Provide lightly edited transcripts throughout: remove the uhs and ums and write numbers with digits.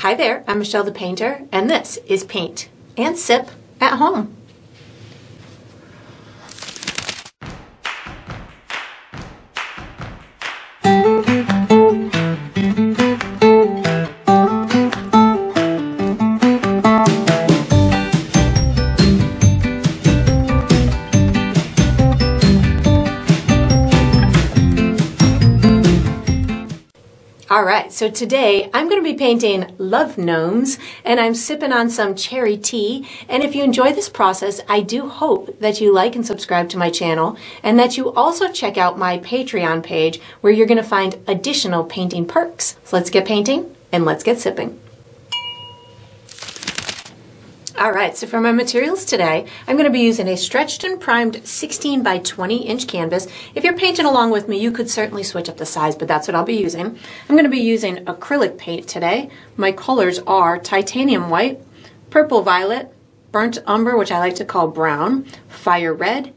Hi there, I'm Michelle the Painter, and this is Paint and Sip at Home. Alright, so today I'm going to be painting Love Gnomes, and I'm sipping on some cherry tea. And if you enjoy this process, I do hope that you like and subscribe to my channel, and that you also check out my Patreon page where you're going to find additional painting perks. So let's get painting and let's get sipping. Alright, so for my materials today, I'm going to be using a stretched and primed 16 by 20 inch canvas. If you're painting along with me, you could certainly switch up the size, but that's what I'll be using. I'm going to be using acrylic paint today. My colors are titanium white, purple violet, burnt umber, which I like to call brown, fire red,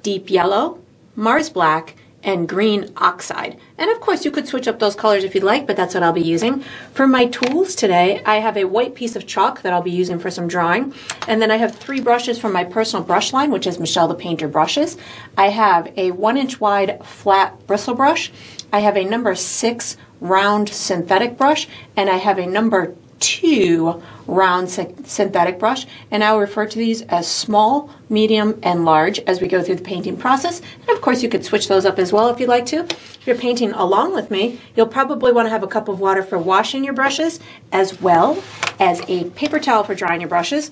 deep yellow, Mars black, and green oxide. And of course you could switch up those colors if you'd like, but that's what I'll be using. For my tools today, I have a white piece of chalk that I'll be using for some drawing. And then I have 3 brushes from my personal brush line, which is Michelle the Painter brushes. I have a 1-inch wide flat bristle brush. I have a number 6 round synthetic brush, and I have a number 2 round synthetic brush, and I'll refer to these as small, medium, and large as we go through the painting process. And of course you could switch those up as well if you'd like to. If you're painting along with me, you'll probably want to have a cup of water for washing your brushes, as well as a paper towel for drying your brushes.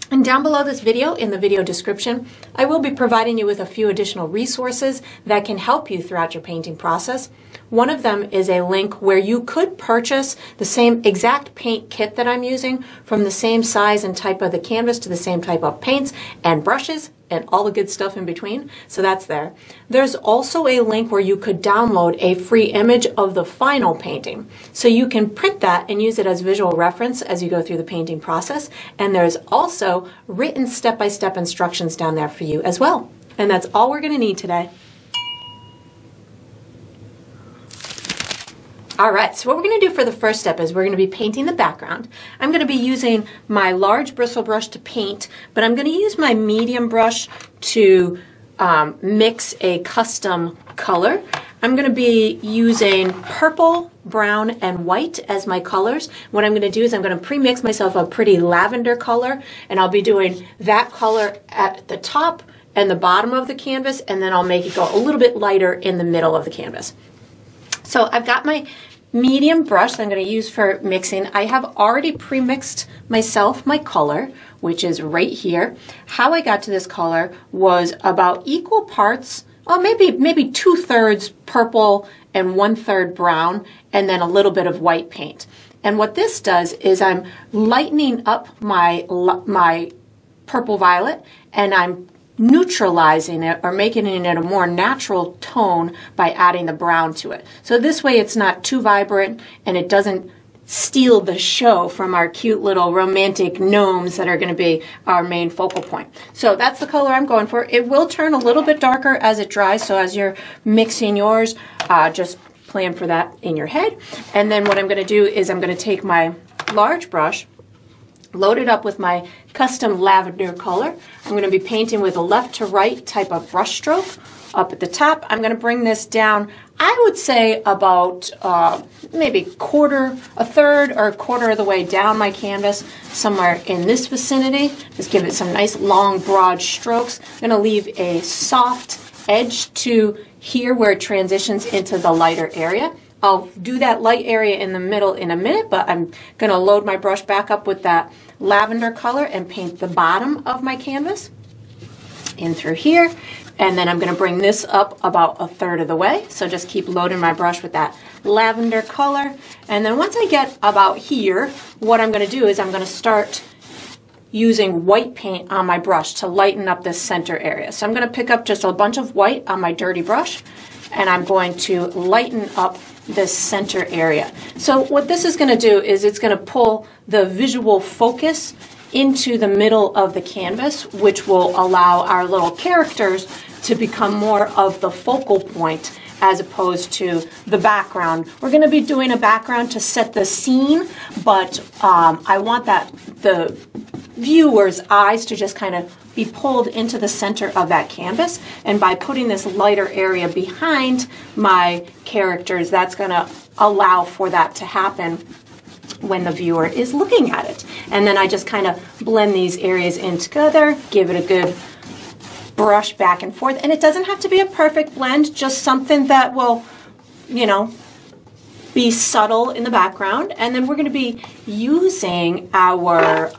And down below this video, in the video description, I will be providing you with a few additional resources that can help you throughout your painting process. One of them is a link where you could purchase the same exact paint kit that I'm using, from the same size and type of the canvas to the same type of paints and brushes and all the good stuff in between. So that's there. There's also a link where you could download a free image of the final painting. So you can print that and use it as visual reference as you go through the painting process. And there's also written step-by-step instructions down there for you as well. And that's all we're going to need today. Alright, so what we're going to do for the first step is we're going to be painting the background. I'm going to be using my large bristle brush to paint, but I'm going to use my medium brush to mix a custom color. I'm going to be using purple, brown, and white as my colors. What I'm going to do is I'm going to pre-mix myself a pretty lavender color, and I'll be doing that color at the top and the bottom of the canvas, and then I'll make it go a little bit lighter in the middle of the canvas. So I've got my medium brush that I'm going to use for mixing. I have already pre-mixed myself my color, which is right here. How I got to this color was about equal parts, well, maybe 2/3 purple and 1/3 brown, and then a little bit of white paint. And what this does is I'm lightening up my purple violet, and I'm neutralizing it or making it a more natural tone by adding the brown to it. So this way it's not too vibrant and it doesn't steal the show from our cute little romantic gnomes that are going to be our main focal point. So that's the color I'm going for. It will turn a little bit darker as it dries, so as you're mixing yours, just plan for that in your head. And then what I'm going to do is I'm going to take my large brush, load it up with my custom lavender color. I'm going to be painting with a left to right type of brush stroke. Up at the top, I'm going to bring this down, I would say about maybe a third or a quarter of the way down my canvas, somewhere in this vicinity. Just give it some nice long broad strokes. I'm going to leave a soft edge to here where it transitions into the lighter area. I'll do that light area in the middle in a minute, but I'm going to load my brush back up with that lavender color and paint the bottom of my canvas in through here. And then I'm going to bring this up about a third of the way. So just keep loading my brush with that lavender color. And then once I get about here, what I'm going to do is I'm going to start using white paint on my brush to lighten up this center area. So I'm going to pick up just a bunch of white on my dirty brush, and I'm going to lighten up this center area. So what this is going to do is it's going to pull the visual focus into the middle of the canvas, which will allow our little characters to become more of the focal point as opposed to the background. We're going to be doing a background to set the scene, but I want the viewer's eyes to just kind of be pulled into the center of that canvas. And by putting this lighter area behind my characters, that's going to allow for that to happen when the viewer is looking at it. And then I just kind of blend these areas in together, give it a good brush back and forth. And it doesn't have to be a perfect blend, just something that will, you know, be subtle in the background. And then we're going to be using our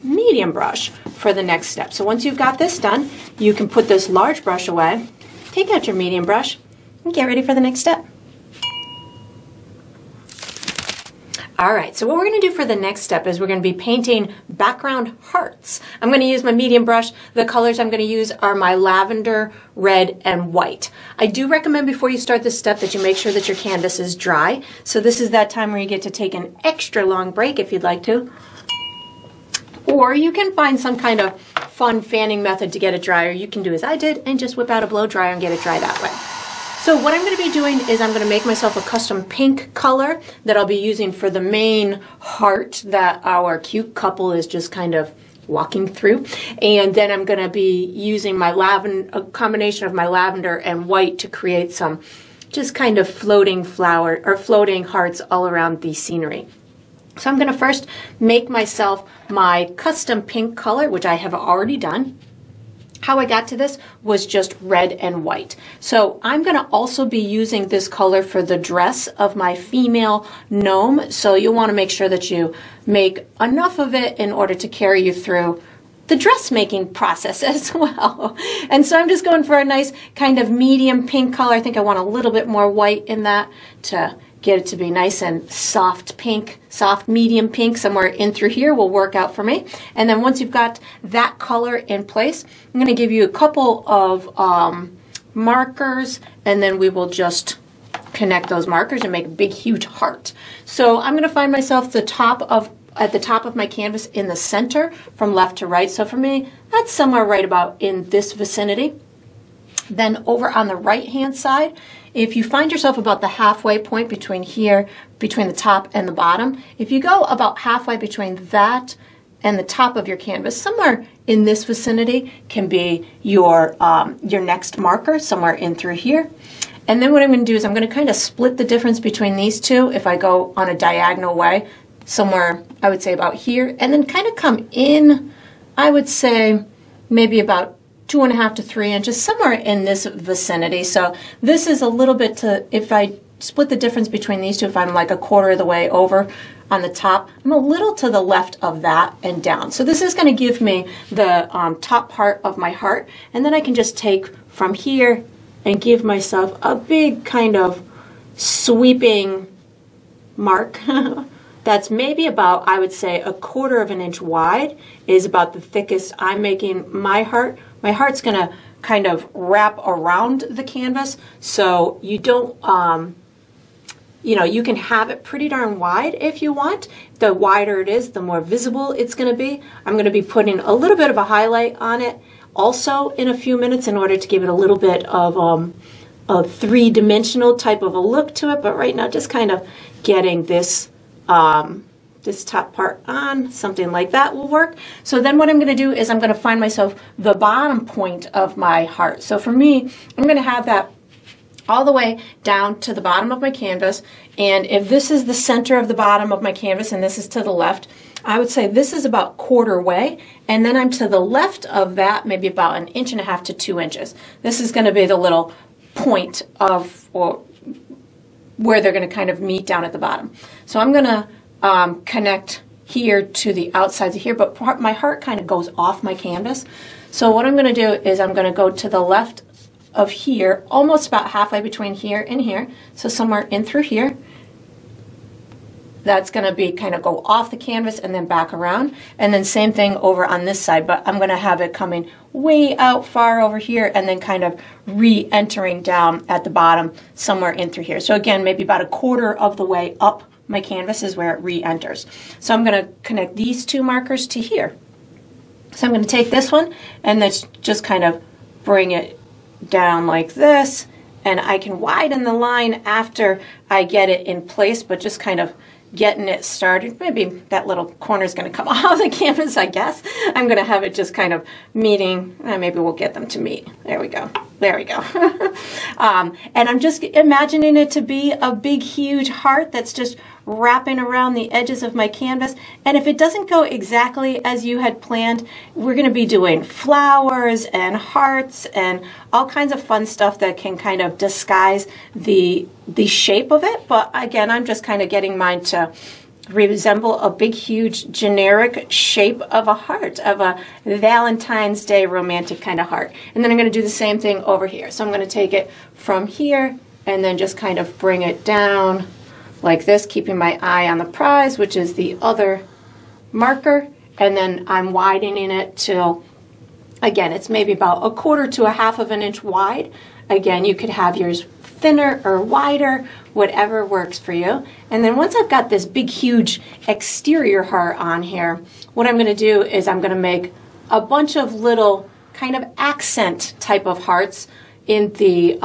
medium brush for the next step. So once you've got this done, you can put this large brush away, take out your medium brush, and get ready for the next step. All right, so what we're going to do for the next step is we're going to be painting background hearts. I'm going to use my medium brush. The colors I'm going to use are my lavender, red, and white. I do recommend before you start this step that you make sure that your canvas is dry. So this is that time where you get to take an extra long break if you'd like to. Or you can find some kind of fun fanning method to get it dry, or you can do as I did and just whip out a blow dryer and get it dry that way. So what I'm going to be doing is I'm going to make myself a custom pink color that I'll be using for the main heart that our cute couple is just kind of walking through. And then I'm going to be using my a combination of my lavender and white to create some just kind of floating flower or floating hearts all around the scenery. So I'm going to first make myself my custom pink color, which I have already done. How I got to this was just red and white. So I'm going to also be using this color for the dress of my female gnome. So you'll want to make sure that you make enough of it in order to carry you through the dressmaking process as well. And so I'm just going for a nice kind of medium pink color. I think I want a little bit more white in that to get it to be nice and soft pink, soft medium pink, somewhere in through here will work out for me. And then once you've got that color in place, I'm going to give you a couple of markers, and then we will just connect those markers and make a big, huge heart. So I'm going to find myself at the top of my canvas in the center from left to right. So for me, that's somewhere right about in this vicinity. Then over on the right-hand side, if you find yourself about the halfway point between here, between the top and the bottom, if you go about halfway between that and the top of your canvas, somewhere in this vicinity can be your next marker, somewhere in through here. And then what I'm going to do is I'm going to kind of split the difference between these two if I go on a diagonal way, somewhere I would say about here, and then kind of come in, I would say maybe about 2.5 to 3 inches, somewhere in this vicinity. So this is a little bit to, if I split the difference between these two, if I'm like a quarter of the way over on the top, I'm a little to the left of that and down. So this is going to give me the top part of my heart, and then I can just take from here and give myself a big kind of sweeping mark. That's maybe about, I would say, 1/4 of an inch wide is about the thickest I'm making my heart. My heart's going to kind of wrap around the canvas, so you don't, you know, you can have it pretty darn wide if you want. The wider it is, the more visible it's going to be. I'm going to be putting a little bit of a highlight on it also in a few minutes in order to give it a little bit of a three-dimensional type of a look to it, but right now just kind of getting this this top part on, something like that will work. So then what I'm going to do is I'm going to find myself the bottom point of my heart. So for me, I'm going to have that all the way down to the bottom of my canvas, and if this is the center of the bottom of my canvas and this is to the left, I would say this is about 1/4 way, and then I'm to the left of that maybe about 1.5 inches to 2 inches. This is going to be the little point of where they're going to kind of meet down at the bottom. So I'm going to connect here to the outsides of here, but my heart kind of goes off my canvas. So what I'm going to do is I'm going to go to the left of here, almost about halfway between here and here, so somewhere in through here. That's going to be kind of go off the canvas and then back around, and then same thing over on this side, but I'm going to have it coming way out far over here and then kind of re-entering down at the bottom somewhere in through here. So again, maybe about 1/4 of the way up my canvas is where it re-enters. So I'm going to connect these two markers to here. So I'm going to take this one and let's just kind of bring it down like this and I can widen the line after I get it in place, but just kind of getting it started. Maybe that little corner is going to come off the canvas, I guess. I'm going to have it just kind of meeting. Maybe we'll get them to meet. There we go. There we go. And I'm just imagining it to be a big, huge heart that's just wrapping around the edges of my canvas. And if it doesn't go exactly as you had planned, we're going to be doing flowers and hearts and all kinds of fun stuff that can kind of disguise the shape of it. But again, I'm just kind of getting mine to resemble a big, huge, generic shape of a heart, of a Valentine's Day romantic kind of heart. And then I'm going to do the same thing over here. So I'm going to take it from here and then just kind of bring it down like this, keeping my eye on the prize, which is the other marker. And then I'm widening it till, again, it's maybe about 1/4 to 1/2 of an inch wide. Again, you could have yours thinner or wider, whatever works for you. And then once I've got this big, huge exterior heart on here, what I'm going to do is I'm going to make a bunch of little kind of accent type of hearts in the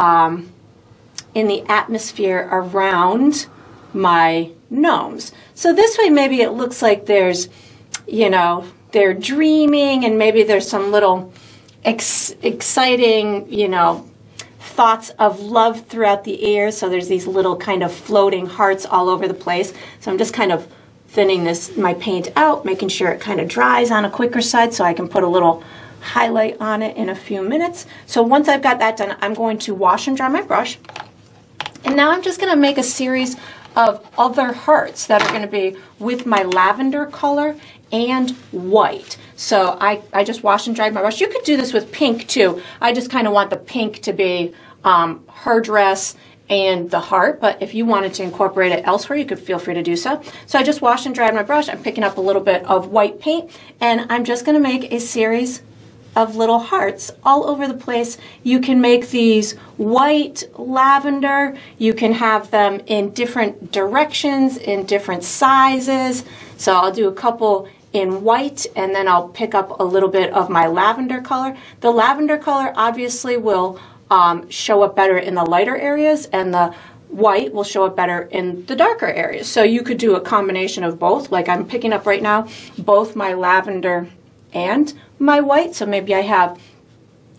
atmosphere around my gnomes. So this way maybe it looks like there's, you know, they're dreaming, and maybe there's some little exciting, you know, thoughts of love throughout the air. So there's these little kind of floating hearts all over the place. So I'm just kind of thinning my paint out, making sure it kind of dries on a quicker side so I can put a little highlight on it in a few minutes. So once I've got that done, I'm going to wash and dry my brush. And now I'm just going to make a series of other hearts that are going to be with my lavender color and white. So I just washed and dried my brush. You could do this with pink too. I just kind of want the pink to be her dress and the heart, but if you wanted to incorporate it elsewhere, you could feel free to do so. So I just washed and dried my brush. I'm picking up a little bit of white paint, and I'm just going to make a series of little hearts all over the place. You can make these white, lavender. You can have them in different directions, in different sizes. So I'll do a couple in white, and then I'll pick up a little bit of my lavender color. The lavender color obviously will show up better in the lighter areas, and the white will show up better in the darker areas. So you could do a combination of both. Like I'm picking up right now both my lavender and my white. So maybe I have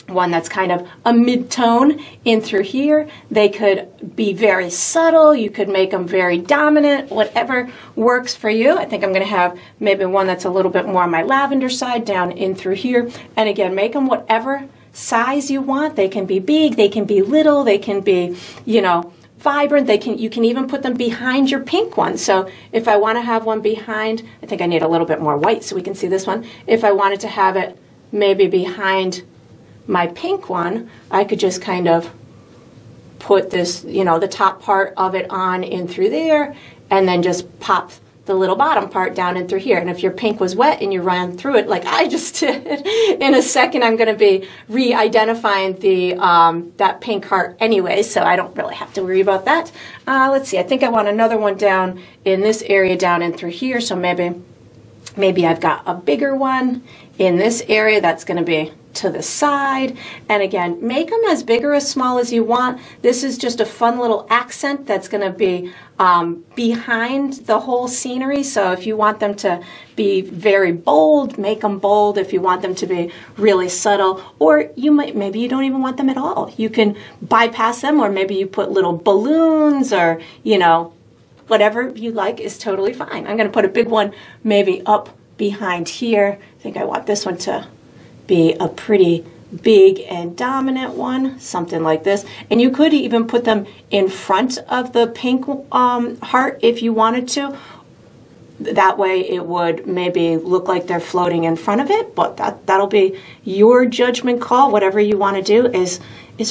one that's kind of a mid-tone in through here. They could be very subtle. You could make them very dominant, whatever works for you. I think I'm going to have maybe one that's a little bit more on my lavender side down in through here. And again, make them whatever size you want. They can be big, they can be little, they can be, you know, vibrant. You can even put them behind your pink one. So if I want to have one behind, I think I need a little bit more white so we can see this one. If I wanted to have it maybe behind my pink one, I could just kind of put this, you know, the top part of it on in through there, and then just pop the little bottom part down in through here. And if your pink was wet and you ran through it like I just did, in a second I'm going to be re-identifying the that pink heart anyway, so I don't really have to worry about that. Let's see, I think I want another one down in this area down in through here, so maybe I've got a bigger one in this area that's going to be to the side. And again, make them as big or as small as you want. This is just a fun little accent that's going to be behind the whole scenery. So if you want them to be very bold, make them bold. If you want them to be really subtle, or maybe you don't even want them at all. You can bypass them, or maybe you put little balloons, or, you know, whatever you like is totally fine. I'm going to put a big one maybe up behind here. I think I want this one to be a pretty big and dominant one, something like this. And you could even put them in front of the pink heart if you wanted to. That way it would maybe look like they're floating in front of it, but that'll be your judgment call. Whatever you want to do is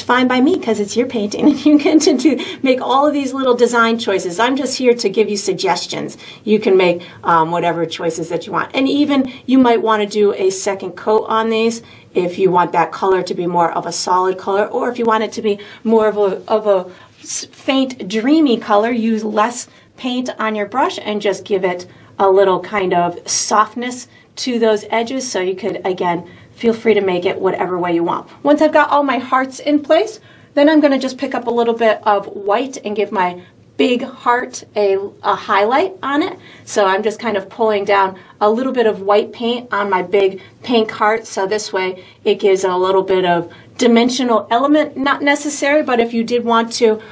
fine by me, because it's your painting and you get to make all of these little design choices. I'm just here to give you suggestions. You can make whatever choices that you want. And even you might want to do a second coat on these if you want that color to be more of a solid color, or if you want it to be more of a faint dreamy color, use less paint on your brush and just give it a little kind of softness to those edges. So you could, again, feel free to make it whatever way you want. Once I've got all my hearts in place, Then I'm going to just pick up a little bit of white and give my big heart a highlight on it. So I'm just kind of pulling down a little bit of white paint on my big pink heart. So this way it gives a little bit of dimensional element, not necessary, but if you did want to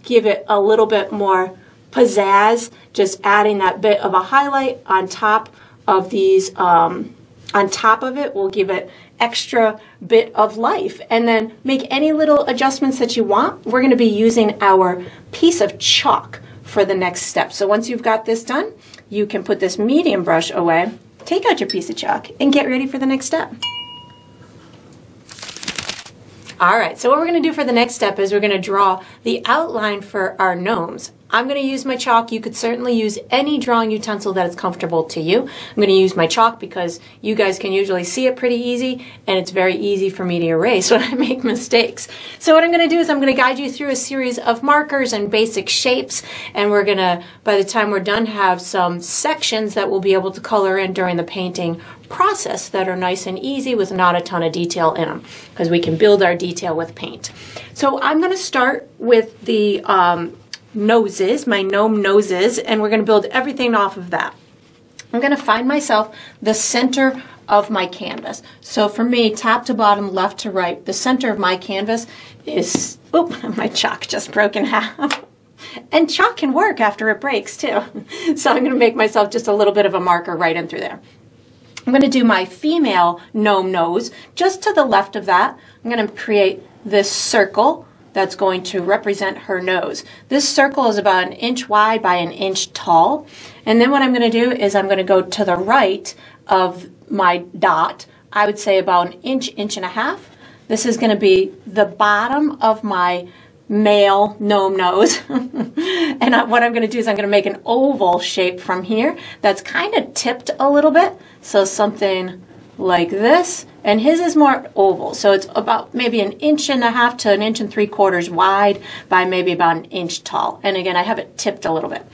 give it a little bit more pizzazz, just adding that bit of a highlight on top of these, on top of it will give it extra bit of life. And then make any little adjustments that you want. We're going to be using our piece of chalk for the next step. So once you've got this done, you can put this medium brush away, take out your piece of chalk, and get ready for the next step. All right, so what we're going to do for the next step is we're going to draw the outline for our gnomes. I'm going to use my chalk. You could certainly use any drawing utensil that is comfortable to you. I'm going to use my chalk because you guys can usually see it pretty easy, and it's very easy for me to erase when I make mistakes. So what I'm going to do is I'm going to guide you through a series of markers and basic shapes, and we're going to, by the time we're done, have some sections that we'll be able to color in during the painting process that are nice and easy with not a ton of detail in them, because we can build our detail with paint. So I'm going to start with the noses, my gnome noses, and we're going to build everything off of that. I'm going to find myself the center of my canvas. So for me, top to bottom, left to right, the center of my canvas is, oop, my chalk just broke in half. And chalk can work after it breaks too. So I'm going to make myself just a little bit of a marker right in through there. I'm going to do my female gnome nose. Just to the left of that, I'm going to create this circle that's going to represent her nose. This circle is about 1 inch wide by 1 inch tall. And then what I'm going to do is I'm going to go to the right of my dot. I would say about 1 inch, 1.5 inches. This is going to be the bottom of my male gnome nose. And what I'm going to do is I'm going to make an oval shape from here that's kind of tipped a little bit. So something like this. And his is more oval, so it's about maybe 1.5 inches to 1.75 inches wide by maybe about 1 inch tall. And again, I have it tipped a little bit.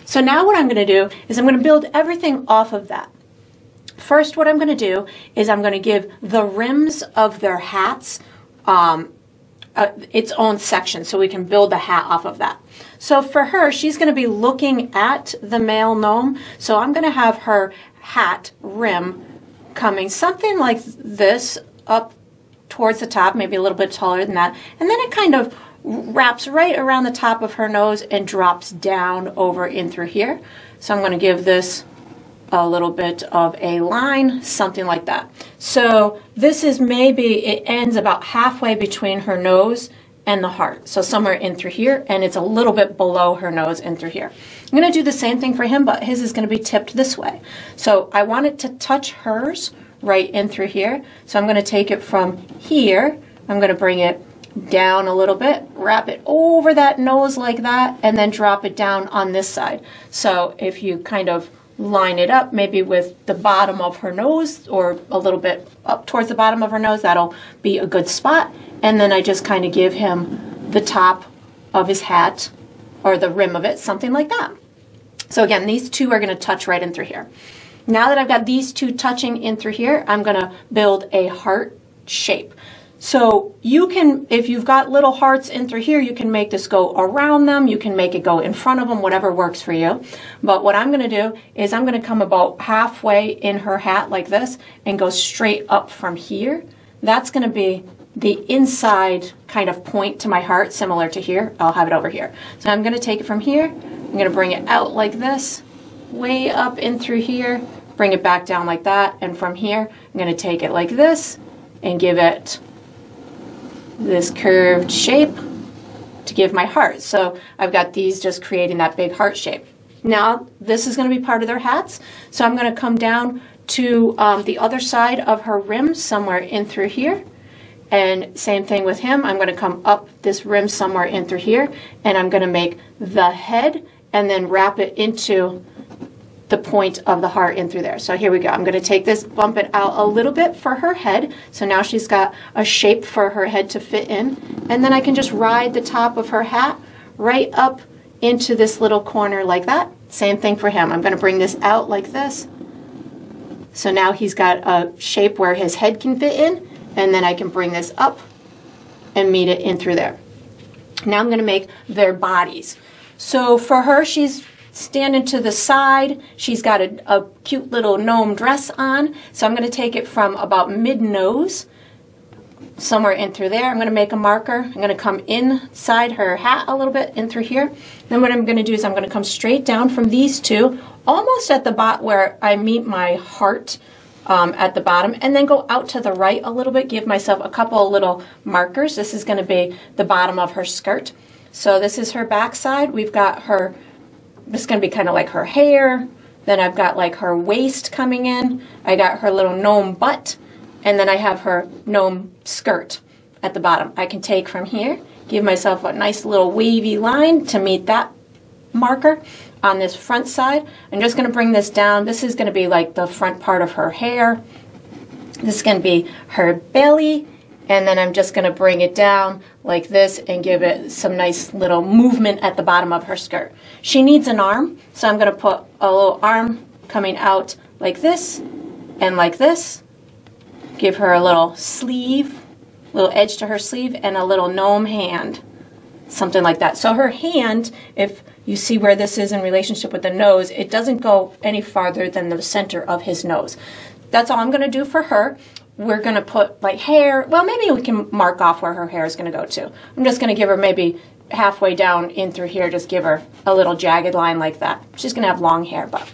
So now what I'm going to do is I'm going to build everything off of that. First, what I'm going to do is I'm going to give the rims of their hats its own section, so we can build the hat off of that. So for her, she's going to be looking at the male gnome, so I'm going to have her hat rim coming something like this up towards the top, maybe a little bit taller than that, and then it kind of wraps right around the top of her nose and drops down over in through here. So I'm going to give this a little bit of a line, something like that. So this is maybe, it ends about halfway between her nose and the heart. So somewhere in through here, and it's a little bit below her nose and through here. I'm going to do the same thing for him, but his is going to be tipped this way. So I want it to touch hers right in through here. So I'm going to take it from here. I'm going to bring it down a little bit, wrap it over that nose like that, and then drop it down on this side. So if you kind of line it up maybe with the bottom of her nose or a little bit up towards the bottom of her nose, that'll be a good spot. And then I just kind of give him the top of his hat or the rim of it, something like that. So again, these two are going to touch right in through here. Now that I've got these two touching in through here, I'm going to build a heart shape. So you can, if you've got little hearts in through here, you can make this go around them. You can make it go in front of them, whatever works for you. But what I'm going to do is I'm going to come about halfway in her hat like this and go straight up from here. That's going to be the inside kind of point to my heart, similar to here. I'll have it over here. So I'm going to take it from here. I'm going to bring it out like this, way up in through here, bring it back down like that. And from here, I'm going to take it like this and give it this curved shape to give my heart. So I've got these just creating that big heart shape. Now this is going to be part of their hats. So I'm going to come down to the other side of her rim, somewhere in through here. And same thing with him. I'm going to come up this rim somewhere in through here, and I'm going to make the head and then wrap it into the point of the heart in through there. So here we go. I'm going to take this, bump it out a little bit for her head. So now she's got a shape for her head to fit in. And then I can just ride the top of her hat right up into this little corner like that. Same thing for him. I'm going to bring this out like this. So now he's got a shape where his head can fit in. And then I can bring this up and meet it in through there. Now I'm going to make their bodies. So for her, she's standing to the side. She's got a cute little gnome dress on. So I'm going to take it from about mid-nose, somewhere in through there. I'm going to make a marker. I'm going to come inside her hat a little bit, in through here. Then what I'm going to do is I'm going to come straight down from these two, almost at the bottom where I meet my heart at the bottom, and then go out to the right a little bit, give myself a couple of little markers. This is going to be the bottom of her skirt. So this is her backside. We've got her, this is going to be kind of like her hair. Then I've got like her waist coming in. I got her little gnome butt. And then I have her gnome skirt at the bottom. I can take from here, give myself a nice little wavy line to meet that marker on this front side. I'm just going to bring this down. This is going to be like the front part of her hair. This is going to be her belly. And then I'm just going to bring it down like this and give it some nice little movement at the bottom of her skirt. She needs an arm, so I'm going to put a little arm coming out like this and like this. Give her a little sleeve, little edge to her sleeve, and a little gnome hand, something like that. So her hand, if you see where this is in relationship with the nose, it doesn't go any farther than the center of his nose. That's all I'm going to do for her. We're going to put like hair. Well, maybe we can mark off where her hair is going to go to. I'm just going to give her maybe halfway down in through here, just give her a little jagged line like that. She's going to have long hair, but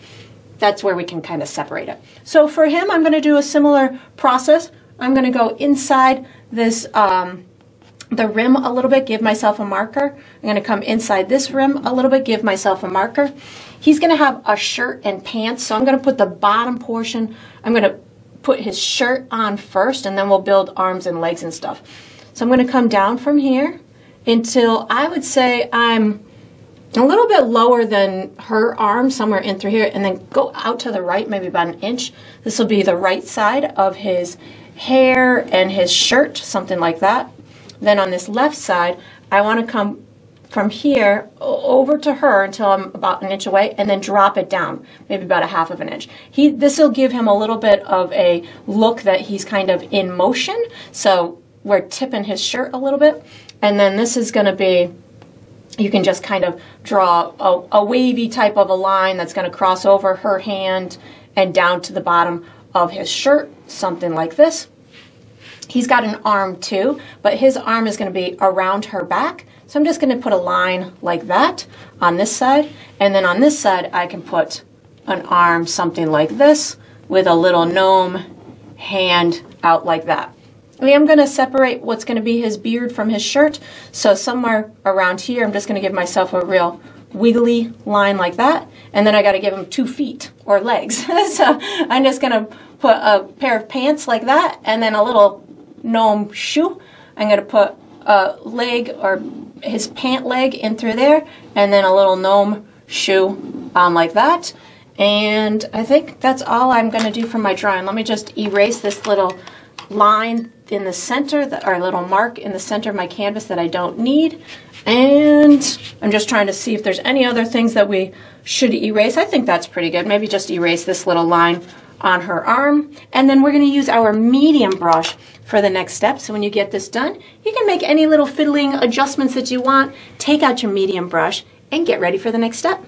that's where we can kind of separate it. So for him, I'm going to do a similar process. I'm going to go inside this, the rim a little bit, give myself a marker. I'm going to come inside this rim a little bit, give myself a marker. He's going to have a shirt and pants, so I'm going to put the bottom portion, I'm going to put his shirt on first, and then we'll build arms and legs and stuff. So I'm going to come down from here until I would say I'm a little bit lower than her arm, somewhere in through here, and then go out to the right, maybe about an inch. This will be the right side of his hair and his shirt, something like that. Then on this left side, I want to come from here over to her until I'm about an inch away, and then drop it down, maybe about a half of an inch. This will give him a little bit of a look that he's kind of in motion, so we're tipping his shirt a little bit. And then this is going to be, you can just kind of draw a wavy type of a line that's going to cross over her hand and down to the bottom of his shirt, something like this. He's got an arm too, but his arm is going to be around her back. So I'm just going to put a line like that on this side. And then on this side, I can put an arm something like this with a little gnome hand out like that. I am going to separate what's going to be his beard from his shirt. So somewhere around here, I'm just going to give myself a real wiggly line like that. And then I got to give him 2 feet or legs. So I'm just going to put a pair of pants like that, and then a little gnome shoe. I'm going to put a leg or his pant leg in through there, and then a little gnome shoe like that. And I think that's all I'm going to do for my drawing. Let me just erase this little line in the center, or little mark in the center of my canvas that I don't need. And I'm just trying to see if there's any other things that we should erase. I think that's pretty good. Maybe just erase this little line on her arm. And then we're going to use our medium brush for the next step. So when you get this done, you can make any little fiddling adjustments that you want. Take out your medium brush and get ready for the next step.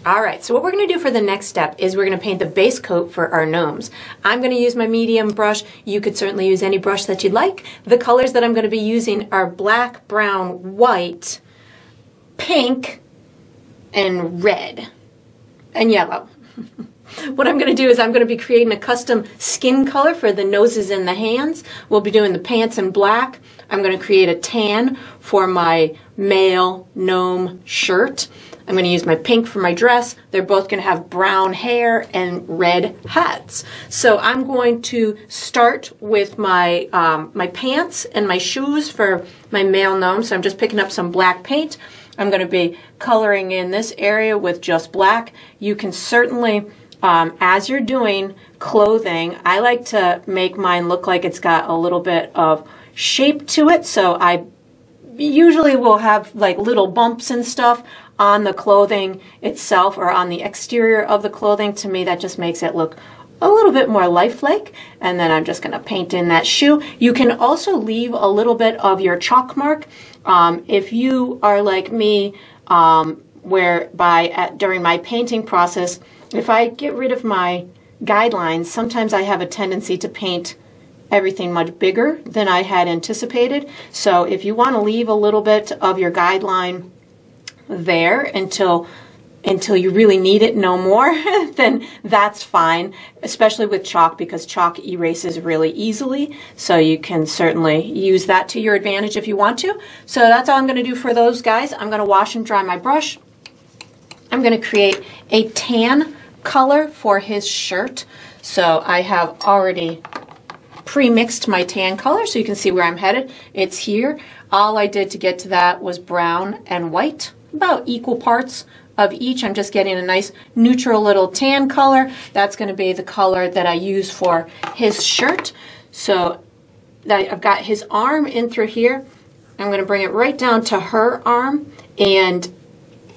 All right, so what we're going to do for the next step is we're going to paint the base coat for our gnomes. I'm going to use my medium brush. You could certainly use any brush that you'd like. The colors that I'm going to be using are black, brown, white, pink, and red, and yellow. What I'm going to do is I'm going to be creating a custom skin color for the noses and the hands. We'll be doing the pants in black. I'm going to create a tan for my male gnome shirt. I'm going to use my pink for my dress. They're both going to have brown hair and red hats. So I'm going to start with my my pants and my shoes for my male gnome. So I'm just picking up some black paint. I'm going to be coloring in this area with just black. You can certainly, as you're doing clothing, I like to make mine look like it's got a little bit of shape to it. So I usually will have like little bumps and stuff on the clothing itself or on the exterior of the clothing. To me, that just makes it look a little bit more lifelike, and then I'm just going to paint in that shoe. You can also leave a little bit of your chalk mark. If you are like me, during my painting process, if I get rid of my guidelines, sometimes I have a tendency to paint everything much bigger than I had anticipated. So if you want to leave a little bit of your guideline there until you really need it no more, then that's fine, especially with chalk, because chalk erases really easily. So you can certainly use that to your advantage if you want to. So that's all I'm going to do for those guys. I'm going to wash and dry my brush. I'm going to create a tan color for his shirt. So I have already pre-mixed my tan color so you can see where I'm headed. It's here. All I did to get to that was brown and white, about equal parts of each. I'm just getting a nice neutral little tan color. That's going to be the color that I use for his shirt. So I've got his arm in through here. I'm going to bring it right down to her arm, and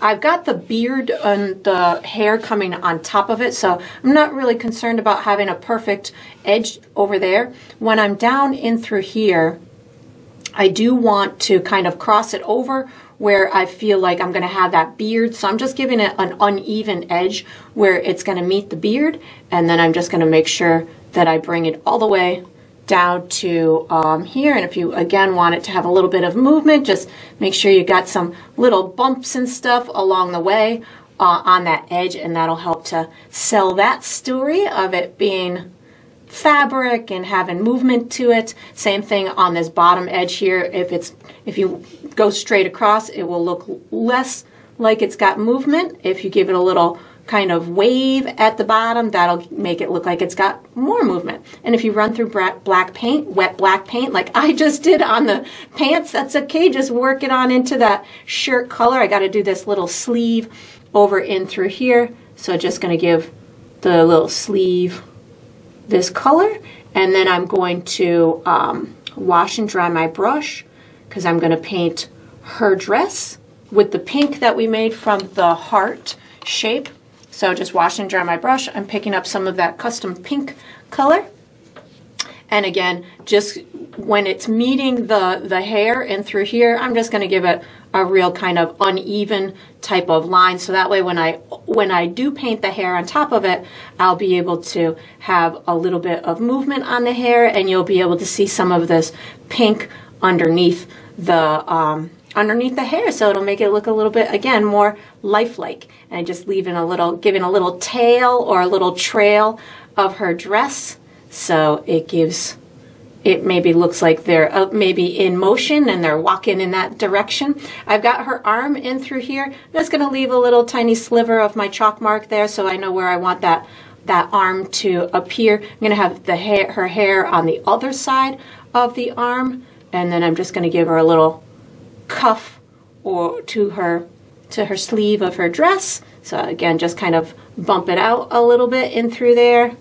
I've got the beard and the hair coming on top of it, so I'm not really concerned about having a perfect edge over there. When I'm down in through here, I do want to kind of cross it over where I feel like I'm going to have that beard. So I'm just giving it an uneven edge where it's going to meet the beard, and then I'm just going to make sure that I bring it all the way down to here. And if you again want it to have a little bit of movement, just make sure you got some little bumps and stuff along the way on that edge, and that'll help to sell that story of it being fabric and having movement to it. Same thing on this bottom edge here. If you go straight across, it will look less like it's got movement. If you give it a little kind of wave at the bottom, that'll make it look like it's got more movement. And if you run through black paint, wet black paint, like I just did on the pants, that's okay. Just work it on into that shirt color. I got to do this little sleeve over in through here. So just going to give the little sleeve this color. And then I'm going to wash and dry my brush, because I'm going to paint her dress with the pink that we made from the heart shape. So just wash and dry my brush. I'm picking up some of that custom pink color. And again, just when it's meeting the hair and through here, I'm just going to give it a real kind of uneven type of line. So that way when I do paint the hair on top of it, I'll be able to have a little bit of movement on the hair, and you'll be able to see some of this pink underneath the hair, so it'll make it look a little bit, again, more lifelike. And just giving a little tail or a little trail of her dress, so it maybe looks like they're maybe in motion and they're walking in that direction. I've got her arm in through here. I'm just going to leave a little tiny sliver of my chalk mark there so I know where I want that arm to appear. I'm going to have her hair on the other side of the arm, and then I'm just going to give her a little cuff or to her sleeve of her dress. So again, just kind of bump it out a little bit in through there,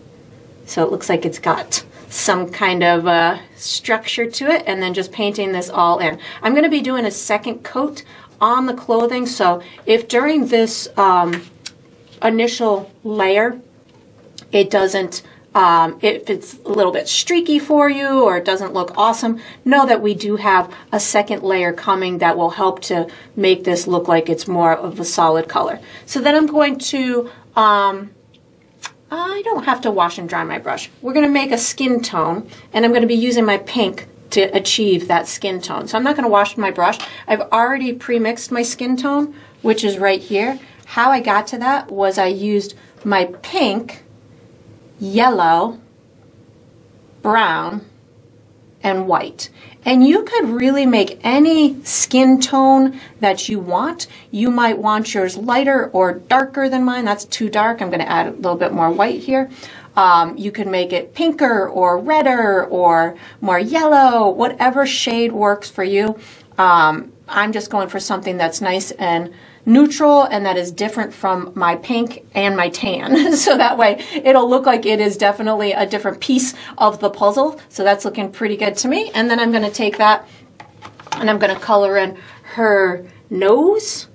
so it looks like it's got some kind of structure to it, and then just painting this all in. I'm going to be doing a second coat on the clothing, so if during this initial layer it doesn't if it's a little bit streaky for you or it doesn't look awesome, know that we do have a second layer coming that will help to make this look like it's more of a solid color. So then I'm going to, I don't have to wash and dry my brush. We're going to make a skin tone, and I'm going to be using my pink to achieve that skin tone. So I'm not going to wash my brush. I've already pre-mixed my skin tone, which is right here. How I got to that was I used my pink, yellow, brown, and white. And you could really make any skin tone that you want. You might want yours lighter or darker than mine. That's too dark. I'm going to add a little bit more white here. You can make it pinker or redder or more yellow, whatever shade works for you. I'm just going for something that's nice and neutral and that is different from my pink and my tan. So that way it'll look like it is definitely a different piece of the puzzle. So that's looking pretty good to me. And then I'm going to take that and I'm going to color in her nose.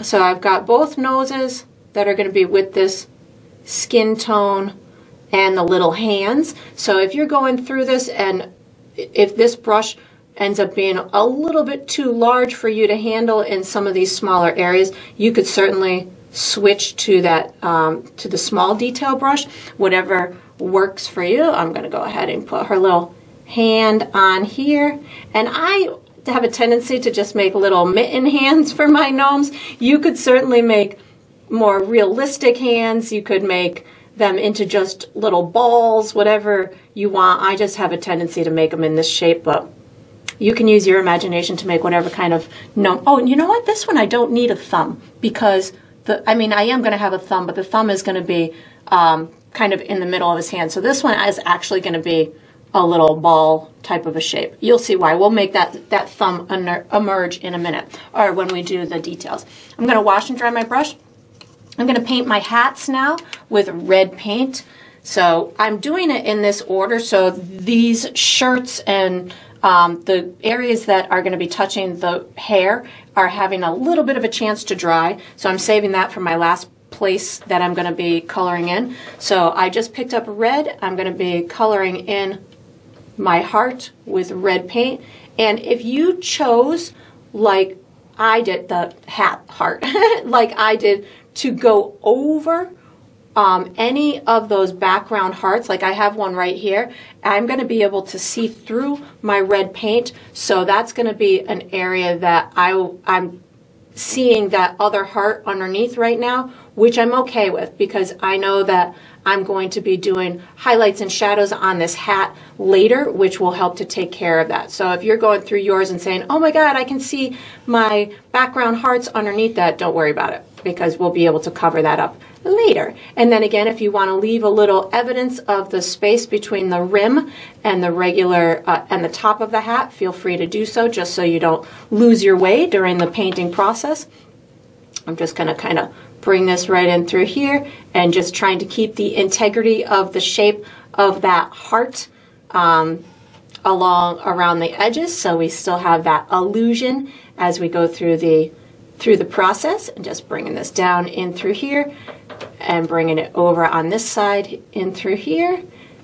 So I've got both noses that are going to be with this skin tone, and the little hands. So if you're going through this and if this brush ends up being a little bit too large for you to handle in some of these smaller areas, you could certainly switch to that to the small detail brush, whatever works for you. I'm going to go ahead and put her little hand on here, and I have a tendency to just make little mitten hands for my gnomes. You could certainly make more realistic hands. You could make them into just little balls, whatever you want. I just have a tendency to make them in this shape, but you can use your imagination to make whatever kind of gnome. Oh, and you know what? This one I don't need a thumb, because I am going to have a thumb, but the thumb is going to be kind of in the middle of his hand. So this one is actually going to be a little ball type of a shape. You'll see why. We'll make that thumb emerge in a minute, or when we do the details. I'm going to wash and dry my brush. I'm going to paint my hats now with red paint. So I'm doing it in this order. So these shirts and the areas that are going to be touching the hair are having a little bit of a chance to dry. So I'm saving that for my last place that I'm going to be coloring in. So I just picked up red. I'm going to be coloring in my heart with red paint. And if you chose, like I did, the hat heart, like I did, to go over any of those background hearts, like I have one right here, I'm going to be able to see through my red paint. So that's going to be an area that I'm seeing that other heart underneath right now, which I'm okay with, because I know that I'm going to be doing highlights and shadows on this hat later, which will help to take care of that. So if you're going through yours and saying, oh my God, I can see my background hearts underneath that, don't worry about it, because we'll be able to cover that up later. And then again, if you want to leave a little evidence of the space between the rim and the regular and the top of the hat, feel free to do so, just so you don't lose your way during the painting process. I'm just going to kind of bring this right in through here, and just trying to keep the integrity of the shape of that heart around the edges, so we still have that illusion as we go through the process. And just bringing this down in through here and bringing it over on this side in through here.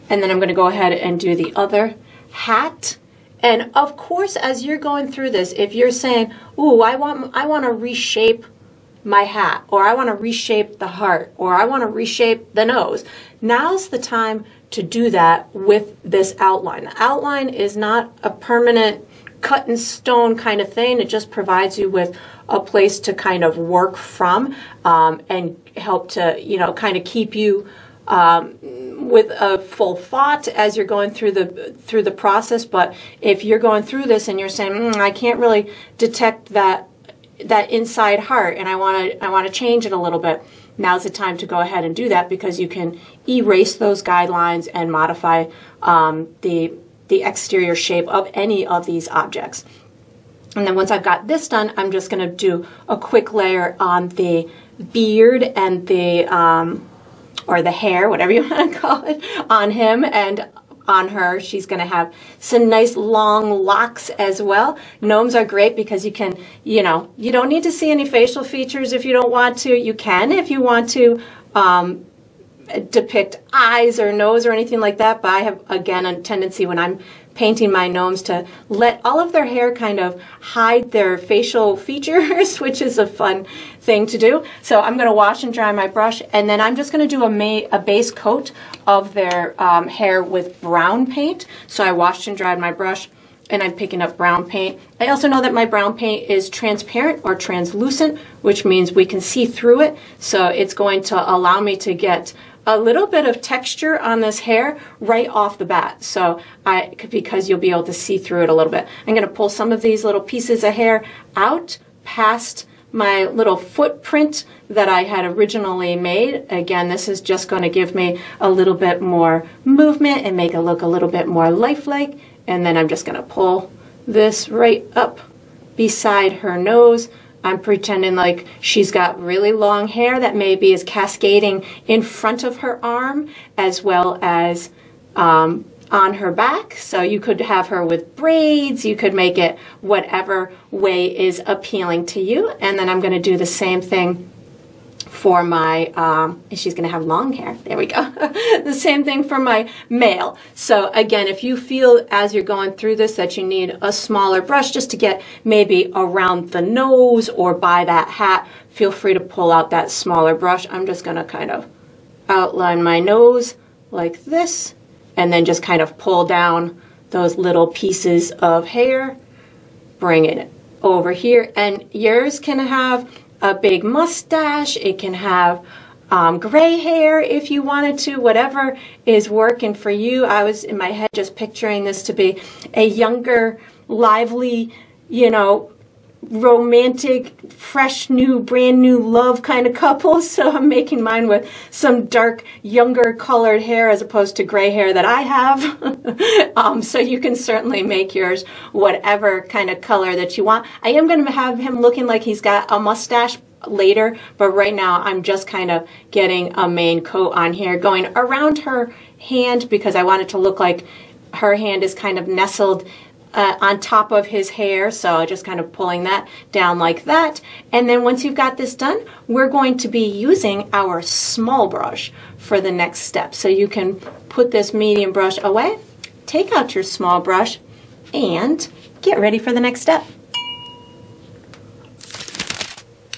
And then I'm going to go ahead and do the other hat. And of course, as you're going through this, if you're saying, ooh, I want to reshape my hat, or I want to reshape the heart, or I want to reshape the nose, now's the time to do that with this outline. The outline is not a permanent cut in stone kind of thing. It just provides you with a place to kind of work from and help to, you know, kind of keep you with a full thought as you're going through the process. But if you're going through this and you're saying, I can't really detect that inside heart, and I want to change it a little bit, now's the time to go ahead and do that, because you can erase those guidelines and modify the exterior shape of any of these objects. And then once I've got this done, I'm just going to do a quick layer on the beard and the or the hair, whatever you want to call it, on him and on her. She's going to have some nice long locks as well. Gnomes are great because you can, you know, you don't need to see any facial features if you don't want to. You can if you want to depict eyes or nose or anything like that. But I have, again, a tendency when I'm painting my gnomes to let all of their hair kind of hide their facial features, which is a fun thing to do. So I'm going to wash and dry my brush, and then I'm just going to do a base coat of their hair with brown paint. So I washed and dried my brush, and I'm picking up brown paint. I also know that my brown paint is transparent or translucent, which means we can see through it. So it's going to allow me to get a little bit of texture on this hair right off the bat. So because you'll be able to see through it a little bit. I'm going to pull some of these little pieces of hair out past my little footprint that I had originally made. Again, this is just going to give me a little bit more movement and make it look a little bit more lifelike. And then I'm just going to pull this right up beside her nose. I'm pretending like she's got really long hair that maybe is cascading in front of her arm as well as on her back. So you could have her with braids. You could make it whatever way is appealing to you. And then I'm going to do the same thing for my, she's going to have long hair. There we go. The same thing for my male. So again, if you feel as you're going through this that you need a smaller brush just to get maybe around the nose or by that hat, feel free to pull out that smaller brush. I'm just going to kind of outline my nose like this and then just kind of pull down those little pieces of hair, bring it over here. And yours can have a big mustache, it can have gray hair if you wanted to, whatever is working for you. I was in my head just picturing this to be a younger, lively, you know, romantic, fresh, new, brand new love kind of couple. So I'm making mine with some dark, younger colored hair as opposed to gray hair that I have. So you can certainly make yours whatever kind of color that you want. I am going to have him looking like he's got a mustache later, but right now I'm just kind of getting a main coat on here, going around her hand because I want it to look like her hand is kind of nestled on top of his hair, so just kind of pulling that down like that. And then once you've got this done, we're going to be using our small brush for the next step. So you can put this medium brush away, take out your small brush, and get ready for the next step.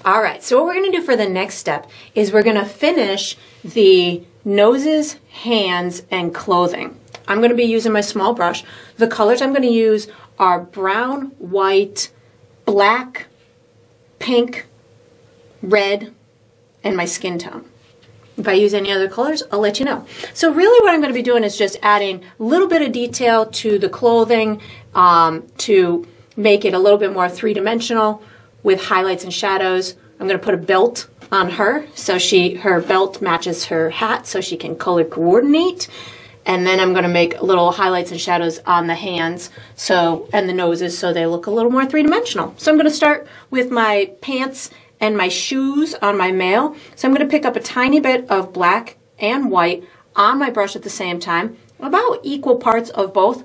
All right, so what we're going to do for the next step is we're going to finish the noses, hands, and clothing. I'm going to be using my small brush. The colors I'm going to use are brown, white, black, pink, red, and my skin tone. If I use any other colors, I'll let you know. So really what I'm going to be doing is just adding a little bit of detail to the clothing to make it a little bit more three-dimensional with highlights and shadows. I'm going to put a belt on her so her belt matches her hat so she can color coordinate. And then I'm going to make little highlights and shadows on the hands and the noses so they look a little more three-dimensional. So I'm going to start with my pants and my shoes on my male. So I'm going to pick up a tiny bit of black and white on my brush at the same time, about equal parts of both.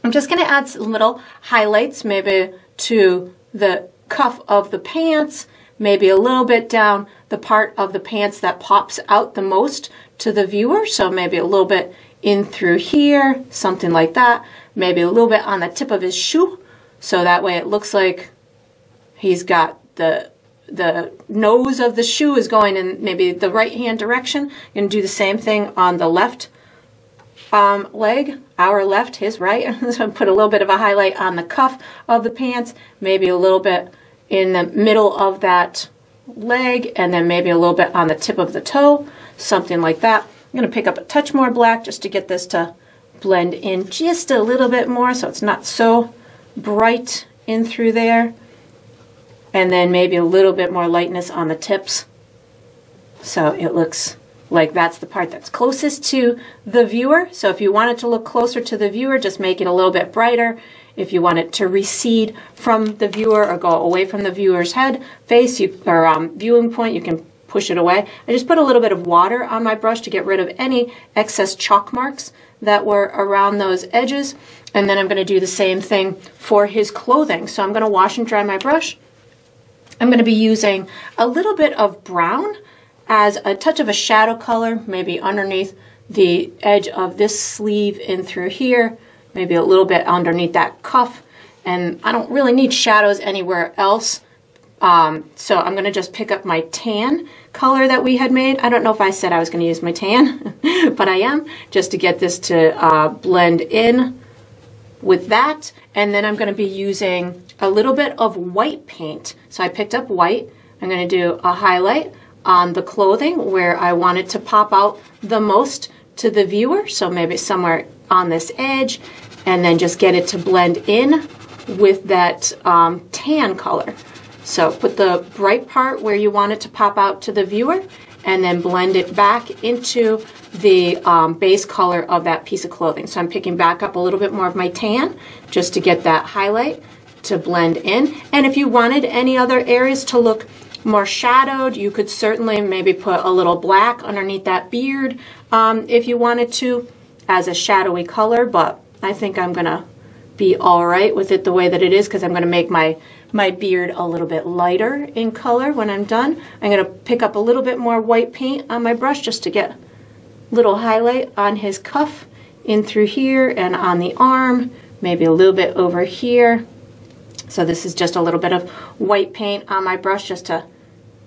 I'm just going to add some little highlights, maybe to the cuff of the pants, maybe a little bit down the part of the pants that pops out the most to the viewer. So maybe a little bit in through here, something like that. Maybe a little bit on the tip of his shoe. So that way it looks like he's got the nose of the shoe is going in maybe the right hand direction. I'm going to do the same thing on the left leg, our left, his right. So put a little bit of a highlight on the cuff of the pants, maybe a little bit in the middle of that leg, and then maybe a little bit on the tip of the toe, something like that. I'm going to pick up a touch more black just to get this to blend in just a little bit more so it's not so bright in through there. And then maybe a little bit more lightness on the tips so it looks like that's the part that's closest to the viewer. So if you want it to look closer to the viewer, just make it a little bit brighter. If you want it to recede from the viewer or go away from the viewer's head, face, or viewing point, you can push it away. I just put a little bit of water on my brush to get rid of any excess chalk marks that were around those edges. And then I'm going to do the same thing for his clothing. So I'm going to wash and dry my brush. I'm going to be using a little bit of brown as a touch of a shadow color, maybe underneath the edge of this sleeve in through here, maybe a little bit underneath that cuff. And I don't really need shadows anywhere else. So I'm going to just pick up my tan color that we had made. I don't know if I said I was going to use my tan, but I am, just to get this to blend in with that. And then I'm going to be using a little bit of white paint. So I picked up white. I'm going to do a highlight on the clothing where I want it to pop out the most to the viewer. So maybe somewhere on this edge, and then just get it to blend in with that tan color. So put the bright part where you want it to pop out to the viewer, and then blend it back into the base color of that piece of clothing. So I'm picking back up a little bit more of my tan just to get that highlight to blend in. And if you wanted any other areas to look more shadowed, you could certainly maybe put a little black underneath that beard if you wanted to as a shadowy color, but I think I'm gonna be all right with it the way that it is because I'm gonna make my my beard a little bit lighter in color when I'm done. I'm going to pick up a little bit more white paint on my brush just to get a little highlight on his cuff in through here and on the arm, maybe a little bit over here. So this is just a little bit of white paint on my brush just to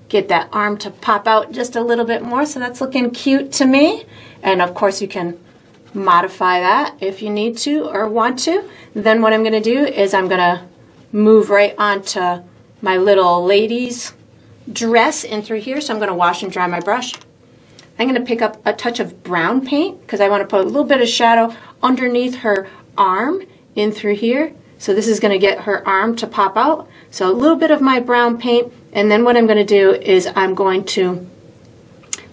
get that arm to pop out just a little bit more. So that's looking cute to me. And of course you can modify that if you need to or want to. Then what I'm going to do is I'm going to move right onto my little lady's dress in through here. So I'm going to wash and dry my brush. I'm going to pick up a touch of brown paint because I want to put a little bit of shadow underneath her arm in through here. So this is going to get her arm to pop out. So a little bit of my brown paint, and then what I'm going to do is I'm going to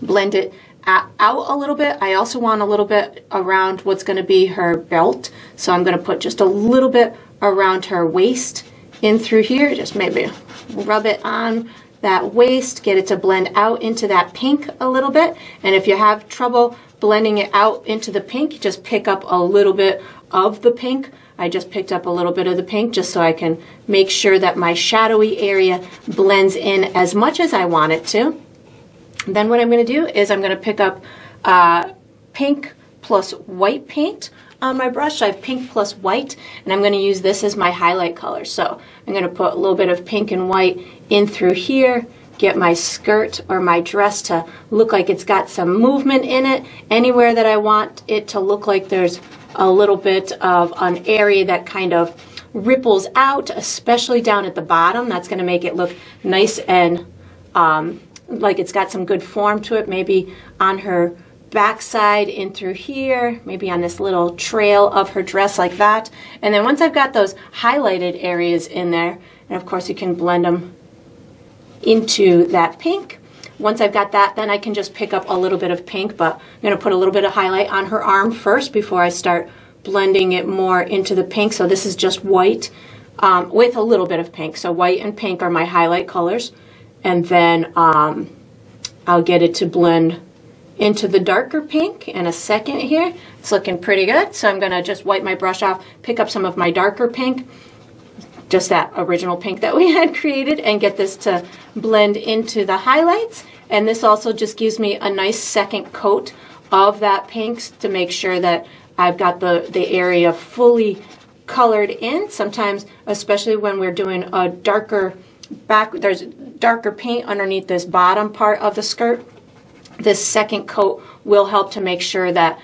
blend it out a little bit. I also want a little bit around what's going to be her belt. So I'm going to put just a little bit around her waist in through here. Just maybe rub it on that waist, get it to blend out into that pink a little bit. And if you have trouble blending it out into the pink, just pick up a little bit of the pink. I just picked up a little bit of the pink just so I can make sure that my shadowy area blends in as much as I want it to. And then what I'm going to do is I'm going to pick up pink plus white paint on my brush. I have pink plus white, and I'm going to use this as my highlight color. So I'm going to put a little bit of pink and white in through here, get my skirt or my dress to look like it's got some movement in it. Anywhere that I want it to look like there's a little bit of an area that kind of ripples out, especially down at the bottom. That's going to make it look nice and like it's got some good form to it. Maybe on her backside in through here, maybe on this little trail of her dress like that. And then once I've got those highlighted areas in there, and of course you can blend them into that pink. Once I've got that, then I can just pick up a little bit of pink, but I'm going to put a little bit of highlight on her arm first before I start blending it more into the pink. So this is just white with a little bit of pink. So white and pink are my highlight colors. And then I'll get it to blend into the darker pink in a second here. It's looking pretty good. So I'm going to just wipe my brush off, pick up some of my darker pink, just that original pink that we had created, and get this to blend into the highlights. And this also just gives me a nice second coat of that pink to make sure that I've got the area fully colored in. Sometimes, especially when we're doing a darker back, there's darker paint underneath this bottom part of the skirt. This second coat will help to make sure that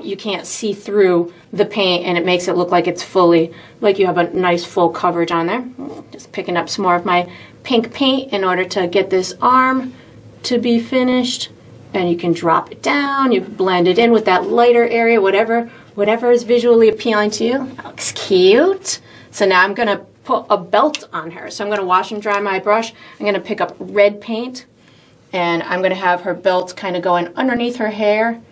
you can't see through the paint, and it makes it look like it's fully, like you have a nice full coverage on there. Just picking up some more of my pink paint in order to get this arm to be finished. And you can drop it down, you blend it in with that lighter area, whatever is visually appealing to you. That looks cute. So now I'm going to put a belt on her. So I'm going to wash and dry my brush. I'm going to pick up red paint, and I'm going to have her belt kind of going underneath her hair,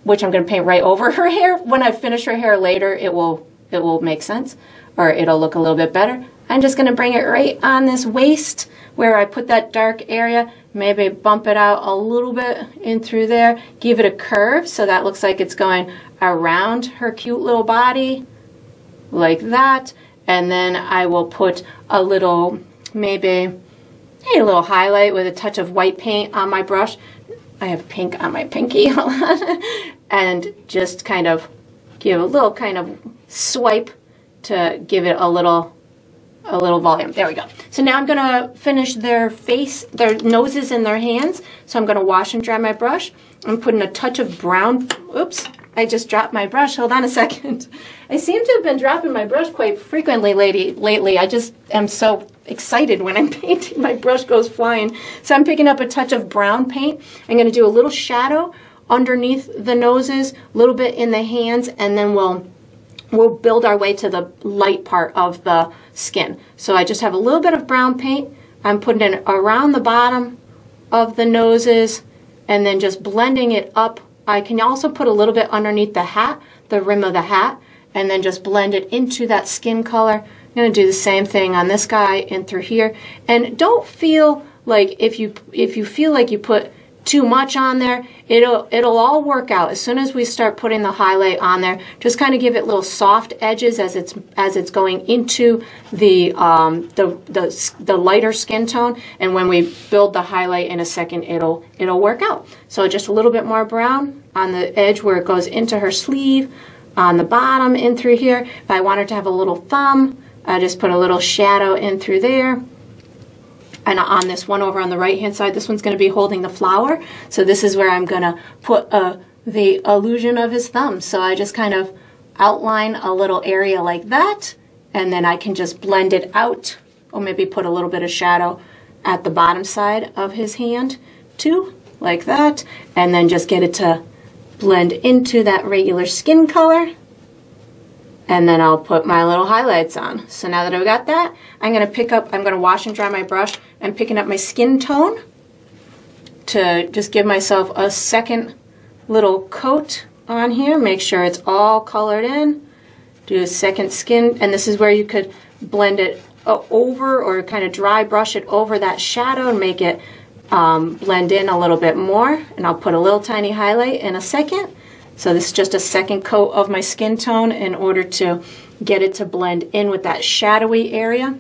which I'm going to paint right over her hair. When I finish her hair later, it will make sense, or it'll look a little bit better. I'm just going to bring it right on this waist where I put that dark area, maybe bump it out a little bit in through there, give it a curve so that looks like it's going around her cute little body, like that. And then I will put a little, maybe a little highlight with a touch of white paint on my brush. I have pink on my pinky. And just kind of give a little kind of swipe to give it a little volume. There we go. So now I'm going to finish their face, their noses and their hands. So I'm going to wash and dry my brush. I'm putting a touch of brown. Oops, I just dropped my brush. Hold on a second. I seem to have been dropping my brush quite frequently lately. I just am so excited when I'm painting. My brush goes flying. So I'm picking up a touch of brown paint. I'm going to do a little shadow underneath the noses, a little bit in the hands, and then we'll build our way to the light part of the skin. So I just have a little bit of brown paint. I'm putting it around the bottom of the noses and then just blending it up. I can also put a little bit underneath the hat, the rim of the hat, and then just blend it into that skin color. I'm going to do the same thing on this guy and through here. And don't feel like if you feel like you put too much on there. It'll all work out. As soon as we start putting the highlight on there, just kind of give it little soft edges as it's going into the lighter skin tone. And when we build the highlight in a second, it'll work out. So just a little bit more brown on the edge where it goes into her sleeve, on the bottom, in through here. If I want her to have a little thumb, I just put a little shadow in through there. And on this one over on the right hand side, this one's going to be holding the flower. So this is where I'm going to put the illusion of his thumb. So I just kind of outline a little area like that, and then I can just blend it out, or maybe put a little bit of shadow at the bottom side of his hand too, like that, and then just get it to blend into that regular skin color. And then I'll put my little highlights on. So now that I've got that, I'm going to wash and dry my brush. I'm picking up my skin tone to just give myself a second little coat on here. Make sure it's all colored in. Do a second skin, and this is where you could blend it over, or kind of dry brush it over that shadow and make it blend in a little bit more. And I'll put a little tiny highlight in a second. So this is just a second coat of my skin tone in order to get it to blend in with that shadowy area.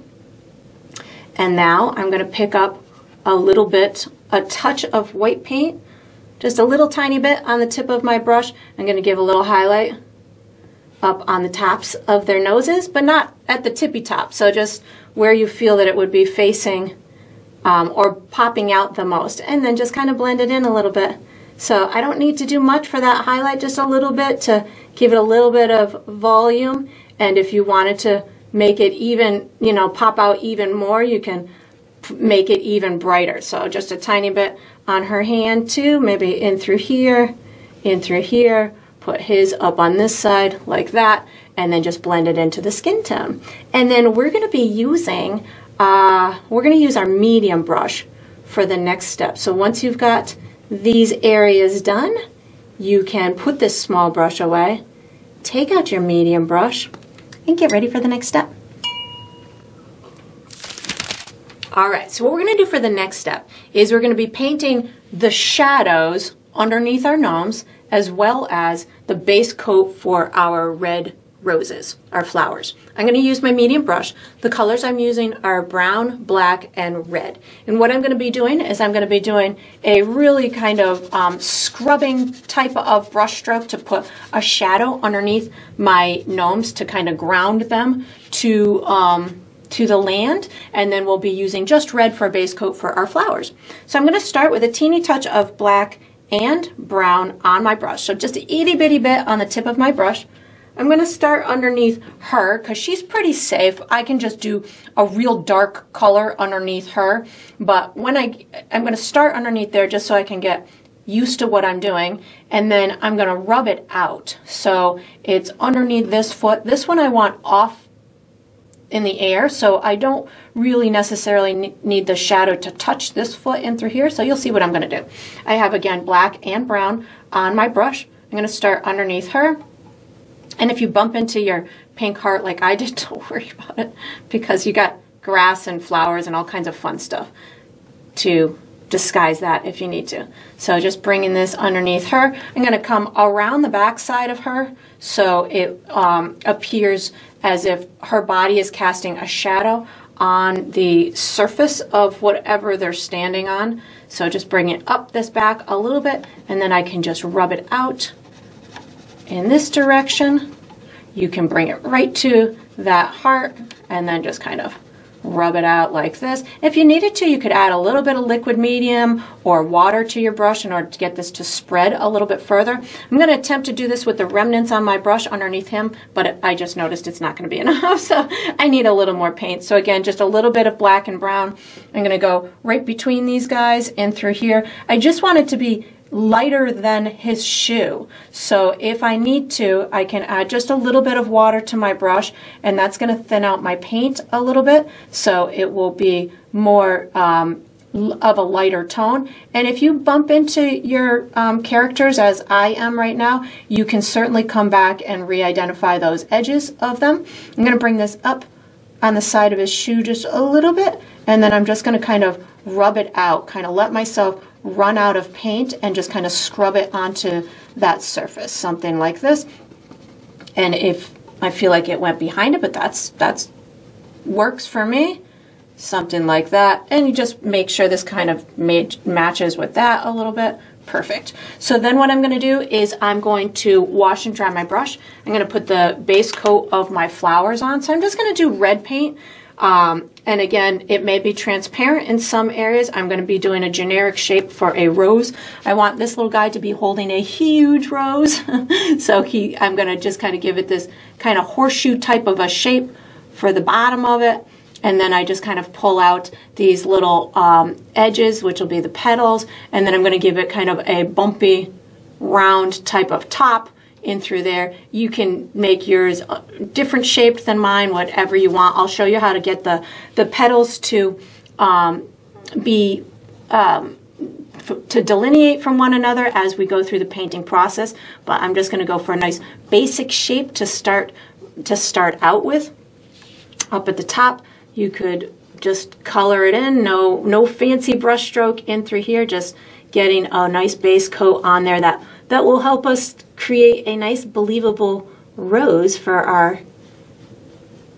And now I'm going to pick up a touch of white paint, just a little tiny bit on the tip of my brush. I'm going to give a little highlight up on the tops of their noses, but not at the tippy top. So just where you feel that it would be facing or popping out the most. And then just kind of blend it in a little bit. So I don't need to do much for that highlight, just a little bit to give it a little bit of volume. And if you wanted to make it even, pop out even more, you can make it even brighter. So just a tiny bit on her hand too, maybe in through here, put his up on this side like that, and then just blend it into the skin tone. And then we're going to be using, use our medium brush for the next step. So once you've got these areas done, you can put this small brush away, take out your medium brush, and get ready for the next step. Alright, so what we're going to do for the next step is we're going to be painting the shadows underneath our gnomes, as well as the base coat for our red roses, our flowers. I'm going to use my medium brush. The colors I'm using are brown, black, and red. And what I'm going to be doing is I'm going to be doing a really kind of scrubbing type of brush stroke to put a shadow underneath my gnomes to kind of ground them to the land, and then we'll be using just red for a base coat for our flowers. So I'm going to start with a teeny touch of black and brown on my brush. So just a itty bitty bit on the tip of my brush. I'm going to start underneath her because she's pretty safe. I can just do a real dark color underneath her, but when I'm going to start underneath there just so I can get used to what I'm doing, and then I'm going to rub it out. So it's underneath this foot. This one I want off in the air, so I don't really necessarily need the shadow to touch this foot in through here, so you'll see what I'm going to do. I have, again, black and brown on my brush. I'm going to start underneath her. And if you bump into your pink heart like I did, don't worry about it, because you got grass and flowers and all kinds of fun stuff to disguise that if you need to. So just bringing this underneath her. I'm going to come around the back side of her so it appears as if her body is casting a shadow on the surface of whatever they're standing on. So just bring it up this back a little bit, and then I can just rub it out in this direction. You can bring it right to that heart and then just kind of rub it out like this. If you needed to, you could add a little bit of liquid medium or water to your brush in order to get this to spread a little bit further. I'm going to attempt to do this with the remnants on my brush underneath him, but I just noticed it's not going to be enough, so I need a little more paint. So again, just a little bit of black and brown. I'm going to go right between these guys and through here. I just want it to be lighter than his shoe. So if I need to, I can add just a little bit of water to my brush, and that's going to thin out my paint a little bit, so it will be more of a lighter tone. And if you bump into your characters, as I am right now, you can certainly come back and re-identify those edges of them. I'm going to bring this up on the side of his shoe just a little bit, and then I'm just going to kind of rub it out, kind of let myself run out of paint and just kind of scrub it onto that surface, something like this. And if I feel like it went behind it, but that's works for me, something like that. And you just make sure this kind of matches with that a little bit. Perfect. So then what I'm going to do is I'm going to wash and dry my brush. I'm going to put the base coat of my flowers on. So I'm just going to do red paint. And again, it may be transparent in some areas. I'm going to be doing a generic shape for a rose. I want this little guy to be holding a huge rose. So I'm going to just kind of give it this kind of horseshoe type of a shape for the bottom of it. And then I just kind of pull out these little edges, which will be the petals. And then I'm going to give it kind of a bumpy, round type of top in through there. You can make yours different shaped than mine, whatever you want. I'll show you how to get the petals to to delineate from one another as we go through the painting process. But I'm just going to go for a nice basic shape to start out with. Up at the top, you could just color it in. No fancy brush stroke in through here. Just getting a nice base coat on there that will help us create a nice believable rose for our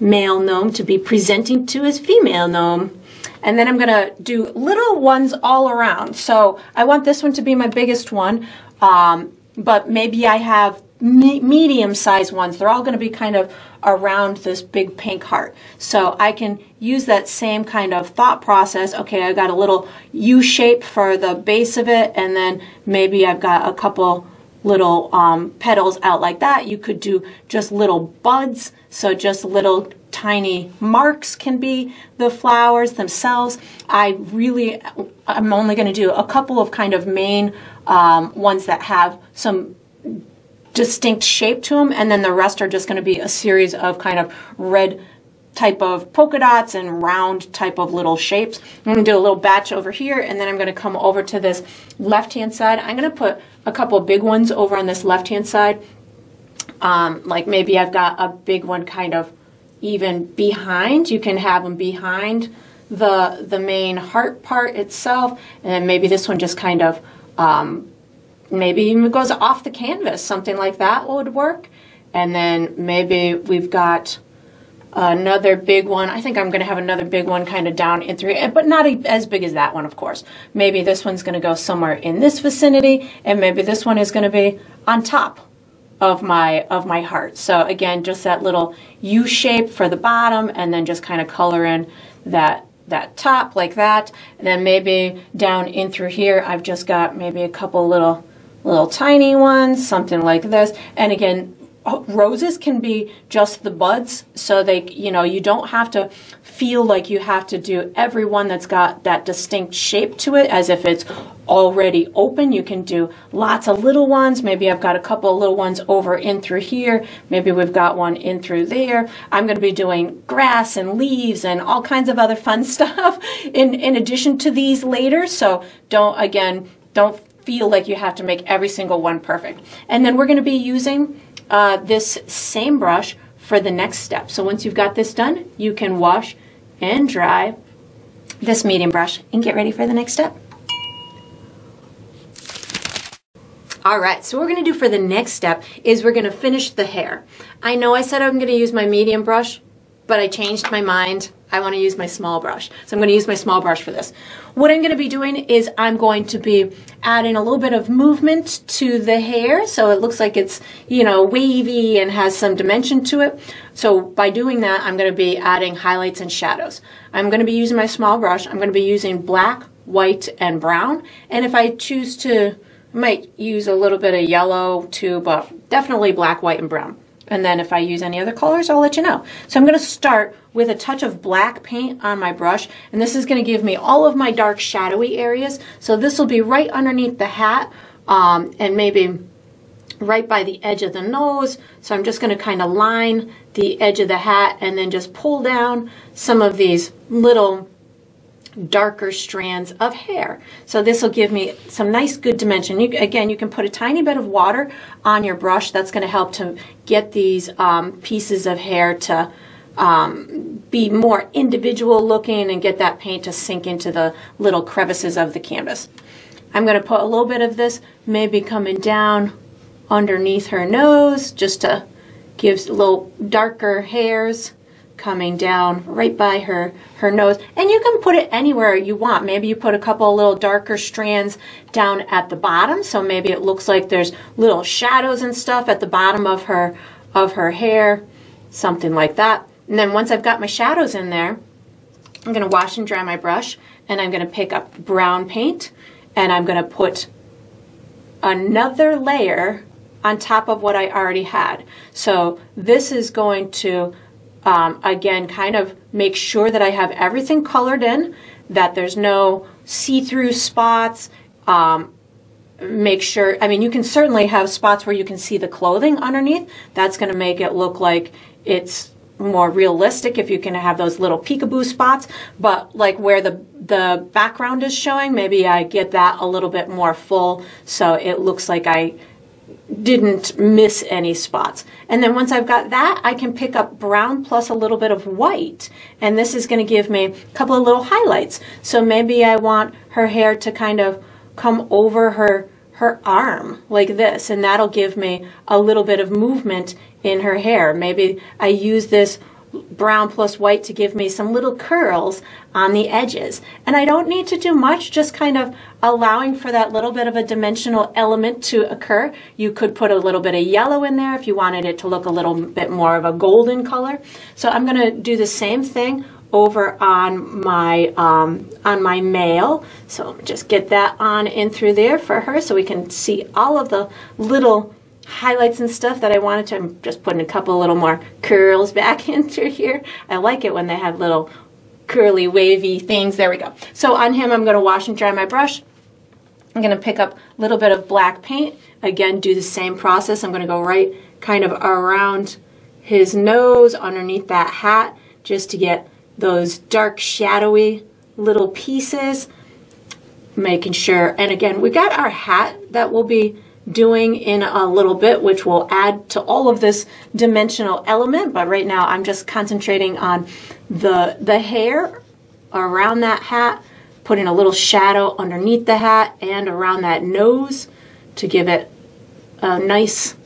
male gnome to be presenting to his female gnome. And then I'm going to do little ones all around. So I want this one to be my biggest one, but maybe I have medium-sized ones. They're all going to be kind of around this big pink heart. So I can use that same kind of thought process. Okay, I've got a little U shape for the base of it, and then maybe I've got a couple little petals out like that. You could do just little buds, so just little tiny marks can be the flowers themselves. I'm only going to do a couple of kind of main ones that have some distinct shape to them, and then the rest are just going to be a series of kind of red type of polka dots and round type of little shapes. I'm going to do a little batch over here, and then I'm going to come over to this left-hand side. I'm going to put a couple of big ones over on this left-hand side. Like maybe I've got a big one kind of even behind. You can have them behind the main heart part itself, and then maybe this one just kind of maybe even goes off the canvas, something like that would work. And then maybe we've got another big one. I think I'm going to have another big one kind of down in through, but not as big as that one, of course. Maybe this one's going to go somewhere in this vicinity, and maybe this one is going to be on top of my heart. So again, just that little U shape for the bottom, and then just kind of color in that top like that. And then maybe down in through here, I've just got maybe a couple little tiny ones, something like this. And again, roses can be just the buds, so you don't have to feel like you have to do every one that's got that distinct shape to it as if it's already open. You can do lots of little ones. Maybe I've got a couple of little ones over in through here. Maybe we've got one in through there. I'm going to be doing grass and leaves and all kinds of other fun stuff in addition to these later. So don't feel like you have to make every single one perfect. And then we're going to be using this same brush for the next step. So once you've got this done, you can wash and dry this medium brush and get ready for the next step. All right, so what we're going to do for the next step is we're going to finish the hair. I know I said I'm going to use my medium brush, but I changed my mind. I want to use my small brush. So I'm going to use my small brush for this. What I'm going to be doing is I'm going to be adding a little bit of movement to the hair so it looks like it's, wavy and has some dimension to it. So by doing that, I'm going to be adding highlights and shadows. I'm going to be using my small brush. I'm going to be using black, white, and brown. And if I choose to, I might use a little bit of yellow too, but definitely black, white, and brown. And then if I use any other colors, I'll let you know. So I'm going to start with a touch of black paint on my brush, and this is going to give me all of my dark shadowy areas. So this will be right underneath the hat and maybe right by the edge of the nose. So I'm just going to kind of line the edge of the hat and then just pull down some of these little darker strands of hair. So this will give me some nice good dimension. Again, you can put a tiny bit of water on your brush. That's going to help to get these pieces of hair to be more individual looking and get that paint to sink into the little crevices of the canvas. I'm going to put a little bit of this maybe coming down underneath her nose, just to give a little darker hairs coming down right by her nose. And you can put it anywhere you want. Maybe you put a couple of little darker strands down at the bottom, so maybe it looks like there's little shadows and stuff at the bottom of her hair, something like that. And then once I've got my shadows in there, I'm going to wash and dry my brush, and I'm going to pick up brown paint, and I'm going to put another layer on top of what I already had. So this is going to again, kind of make sure that I have everything colored in, that there's no see-through spots. Make sure, I mean, you can certainly have spots where you can see the clothing underneath. That's going to make it look like it's more realistic if you can have those little peekaboo spots. But like where the background is showing, maybe I get that a little bit more full so it looks like I didn't miss any spots. And then once I've got that, I can pick up brown plus a little bit of white, and this is going to give me a couple of little highlights. So maybe I want her hair to kind of come over her arm like this, and that'll give me a little bit of movement in her hair. Maybe I use this brown plus white to give me some little curls on the edges. And I don't need to do much, just kind of allowing for that little bit of a dimensional element to occur. You could put a little bit of yellow in there if you wanted it to look a little bit more of a golden color. So I'm going to do the same thing over on my male. So just get that on in through there for her so we can see all of the little highlights and stuff that I wanted to. I'm just putting a couple little more curls back into here. I like it when they have little curly wavy things. There we go. So on him, I'm going to wash and dry my brush. I'm going to pick up a little bit of black paint. Again, do the same process. I'm going to go right kind of around his nose, underneath that hat, just to get those dark shadowy little pieces, making sure. And again, we got our hat that we'll be doing in a little bit, which will add to all of this dimensional element, but right now I'm just concentrating on the hair around that hat, putting a little shadow underneath the hat and around that nose to give it a nice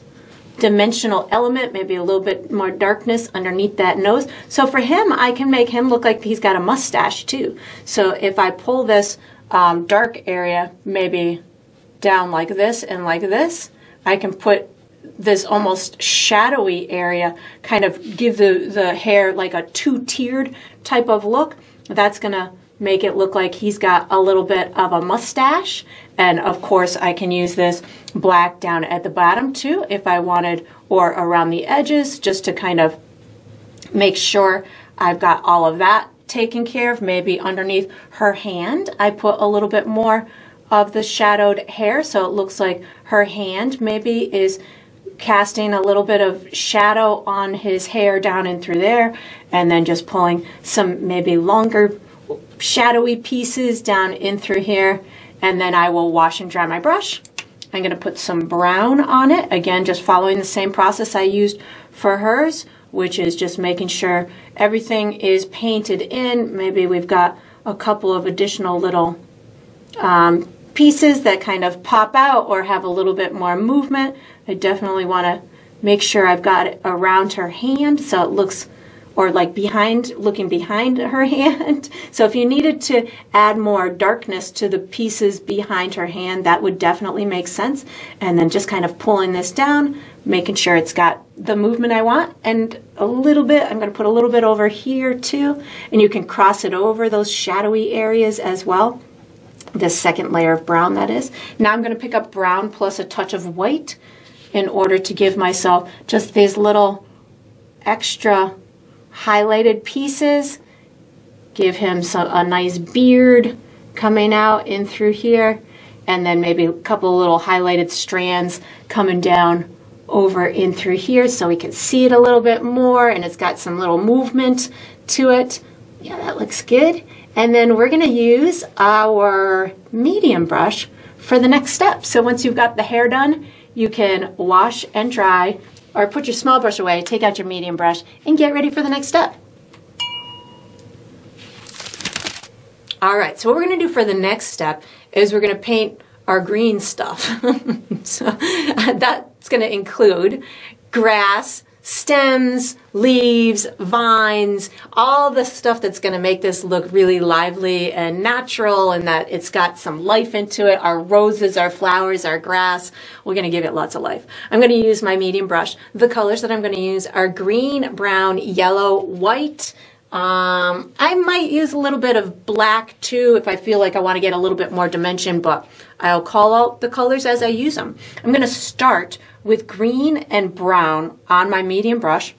dimensional element, maybe a little bit more darkness underneath that nose. So for him, I can make him look like he's got a mustache too. So if I pull this dark area maybe down like this and like this, I can put this almost shadowy area, kind of give the hair like a two-tiered type of look. That's gonna make it look like he's got a little bit of a mustache. And of course I can use this black down at the bottom too if I wanted, or around the edges, just to kind of make sure I've got all of that taken care of. Maybe underneath her hand I put a little bit more of the shadowed hair, so it looks like her hand maybe is casting a little bit of shadow on his hair down in through there, and then just pulling some maybe longer shadowy pieces down in through here. And then I will wash and dry my brush. I'm going to put some brown on it, again just following the same process I used for hers, which is just making sure everything is painted in. Maybe we've got a couple of additional little pieces that kind of pop out or have a little bit more movement. I definitely want to make sure I've got it around her hand so it looks, or like behind, looking behind her hand. So if you needed to add more darkness to the pieces behind her hand, that would definitely make sense. And then just kind of pulling this down, making sure it's got the movement I want, and a little bit, I'm going to put a little bit over here too, and you can cross it over those shadowy areas as well. This second layer of brown, that is. Now I'm going to pick up brown plus a touch of white in order to give myself just these little extra highlighted pieces. Give him a nice beard coming out in through here, and then maybe a couple of little highlighted strands coming down over in through here so we can see it a little bit more, and it's got some little movement to it. Yeah, that looks good. And then we're going to use our medium brush for the next step. So once you've got the hair done, you can wash and dry, or put your small brush away, take out your medium brush, and get ready for the next step. All right, so what we're going to do for the next step is we're going to paint our green stuff. So that's going to include grass, stems, leaves, vines, all the stuff that's going to make this look really lively and natural, and that it's got some life into it. Our roses, our flowers, our grass, we're going to give it lots of life. I'm going to use my medium brush. The colors that I'm going to use are green, brown, yellow, white. I might use a little bit of black too if I feel like I want to get a little bit more dimension, but I'll call out the colors as I use them. I'm going to start with green and brown on my medium brush.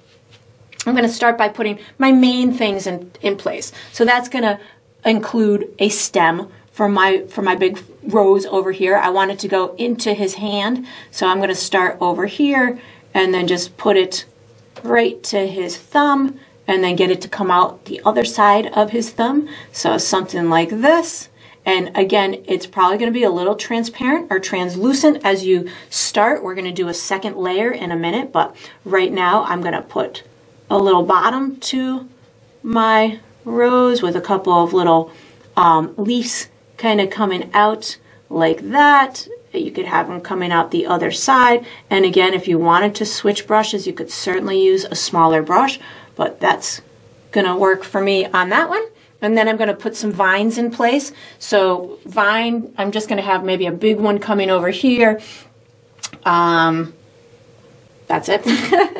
I'm going to start by putting my main things in place. So that's going to include a stem for my big rose over here. I want it to go into his hand, so I'm going to start over here and then just put it right to his thumb, and then get it to come out the other side of his thumb. So something like this. And again, it's probably going to be a little transparent or translucent as you start. We're going to do a second layer in a minute, but right now I'm going to put a little bottom to my rose with a couple of little leaves kind of coming out like that. You could have them coming out the other side. And again, if you wanted to switch brushes, you could certainly use a smaller brush, but that's gonna work for me on that one. And then I'm gonna put some vines in place. So vine, I'm just gonna have maybe a big one coming over here. That's it.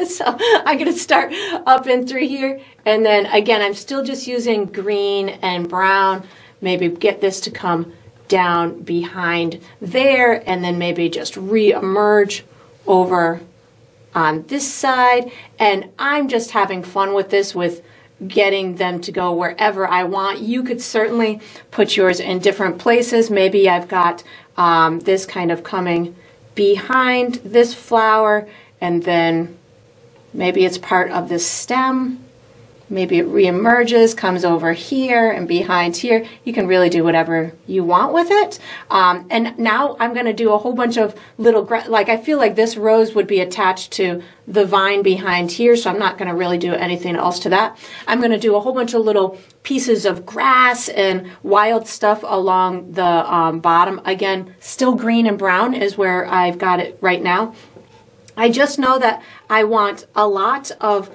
So I'm gonna start up and through here. And then again, I'm still just using green and brown. Maybe get this to come down behind there, and then maybe just re-emerge over on this side. And I'm just having fun with this, with getting them to go wherever I want. You could certainly put yours in different places. Maybe I've got this kind of coming behind this flower, and then maybe it's part of the stem. Maybe it reemerges, comes over here and behind here. You can really do whatever you want with it. And now I'm going to do a whole bunch of little, like I feel like this rose would be attached to the vine behind here, so I'm not going to really do anything else to that. I'm going to do a whole bunch of little pieces of grass and wild stuff along the bottom. Again, still green and brown is where I've got it right now. I just know that I want a lot of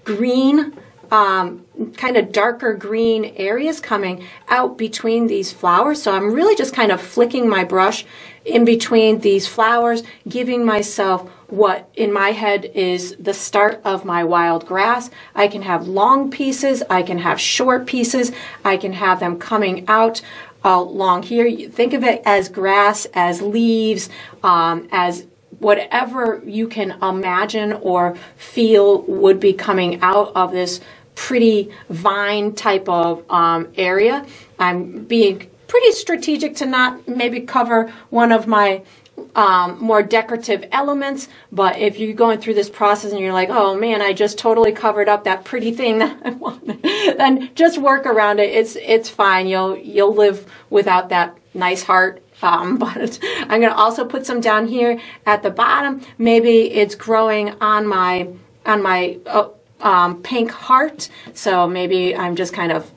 green, kind of darker green areas coming out between these flowers. So I'm really just kind of flicking my brush in between these flowers, giving myself what in my head is the start of my wild grass. I can have long pieces, I can have short pieces, I can have them coming out along here. Think of it as grass, as leaves, as whatever you can imagine or feel would be coming out of this pretty vine type of area. I'm being pretty strategic to not maybe cover one of my more decorative elements, but if you're going through this process and you're like, oh man, I just totally covered up that pretty thing that I wanted, then just work around it. It's fine. You'll live without that nice heart. But I'm going to also put some down here at the bottom. Maybe it's growing on my pink heart. So maybe I'm just kind of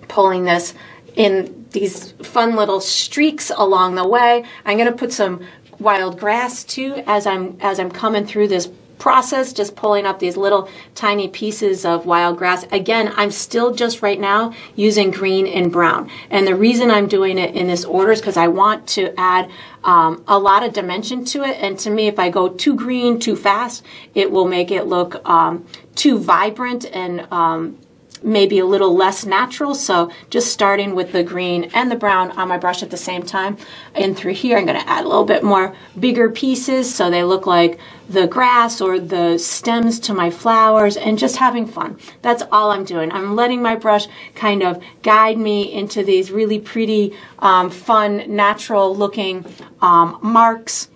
pulling this in these fun little streaks along the way. I'm going to put some wild grass too as I'm coming through this process, just pulling up these little tiny pieces of wild grass. Again, I'm still just right now using green and brown. And the reason I'm doing it in this order is because I want to add a lot of dimension to it. And to me, if I go too green too fast, it will make it look too vibrant and maybe a little less natural. So just starting with the green and the brown on my brush at the same time. And through here, I'm going to add a little bit more bigger pieces so they look like the grass or the stems to my flowers, and just having fun. That's all I'm doing. I'm letting my brush kind of guide me into these really pretty, fun, natural looking marks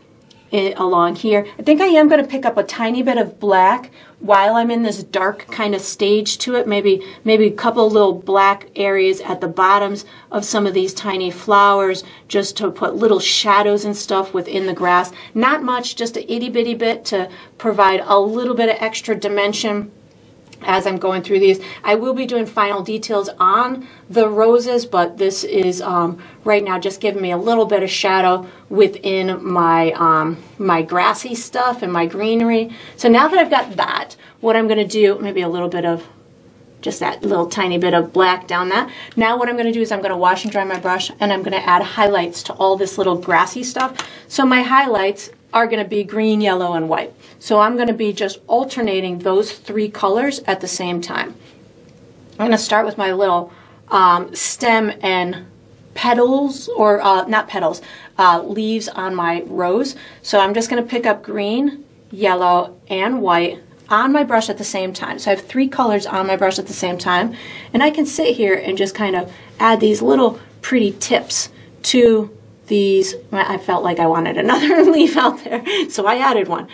along here. I think I am going to pick up a tiny bit of black while I'm in this dark kind of stage to it. Maybe a couple of little black areas at the bottoms of some of these tiny flowers, just to put little shadows and stuff within the grass. Not much, just a itty bitty bit to provide a little bit of extra dimension. as I'm going through these. I will be doing final details on the roses, but this is right now just giving me a little bit of shadow within my my grassy stuff and my greenery. So now that I've got that, what I'm going to do, maybe a little bit of just that little tiny bit of black down that. Now what I'm going to do is I'm going to wash and dry my brush, and I'm going to add highlights to all this little grassy stuff. So my highlights are going to be green, yellow, and white. So I'm going to be just alternating those three colors at the same time. I'm going to start with my little stem and petals, or not petals, leaves on my rose. So I'm just going to pick up green, yellow, and white on my brush at the same time. So I have three colors on my brush at the same time, and I can sit here and just kind of add these little pretty tips to these. I felt like I wanted another leaf out there, so I added one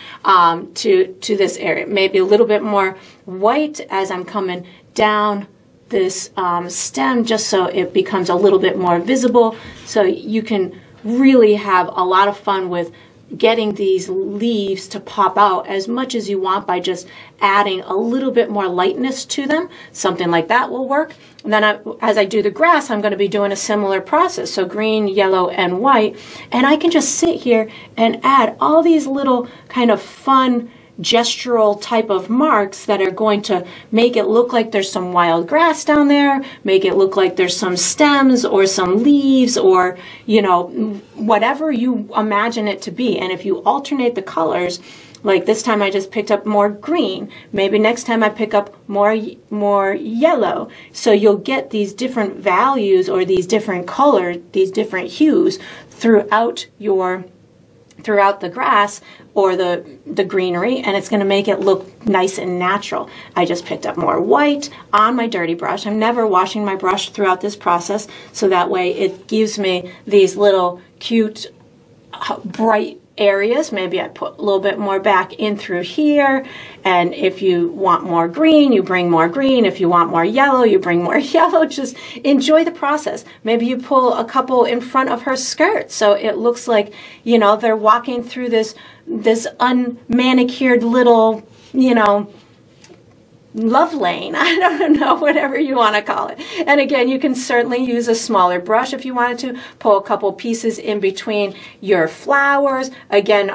to this area. Maybe a little bit more white as I'm coming down this stem, just so it becomes a little bit more visible, so you can really have a lot of fun with getting these leaves to pop out as much as you want by just adding a little bit more lightness to them. Something like that will work. And then as I do the grass, I'm going to be doing a similar process. So green, yellow, and white. And I can just sit here and add all these little kind of fun gestural type of marks that are going to make it look like there's some wild grass down there, make it look like there's some stems or some leaves, or, you know, whatever you imagine it to be. And if you alternate the colors, like this time I just picked up more green, maybe next time I pick up more yellow, so you'll get these different values or these different colors, these different hues throughout the grass or the greenery, and it's going to make it look nice and natural. I just picked up more white on my dirty brush. I'm never washing my brush throughout this process, so that way it gives me these little cute bright areas. Maybe I put a little bit more back in through here, and if you want more green, you bring more green. If you want more yellow, you bring more yellow. Just enjoy the process. Maybe you pull a couple in front of her skirt so it looks like, you know, they're walking through this unmanicured little, you know, love lane. I don't know, whatever you want to call it. And again, you can certainly use a smaller brush if you wanted to. Pull a couple pieces in between your flowers. Again,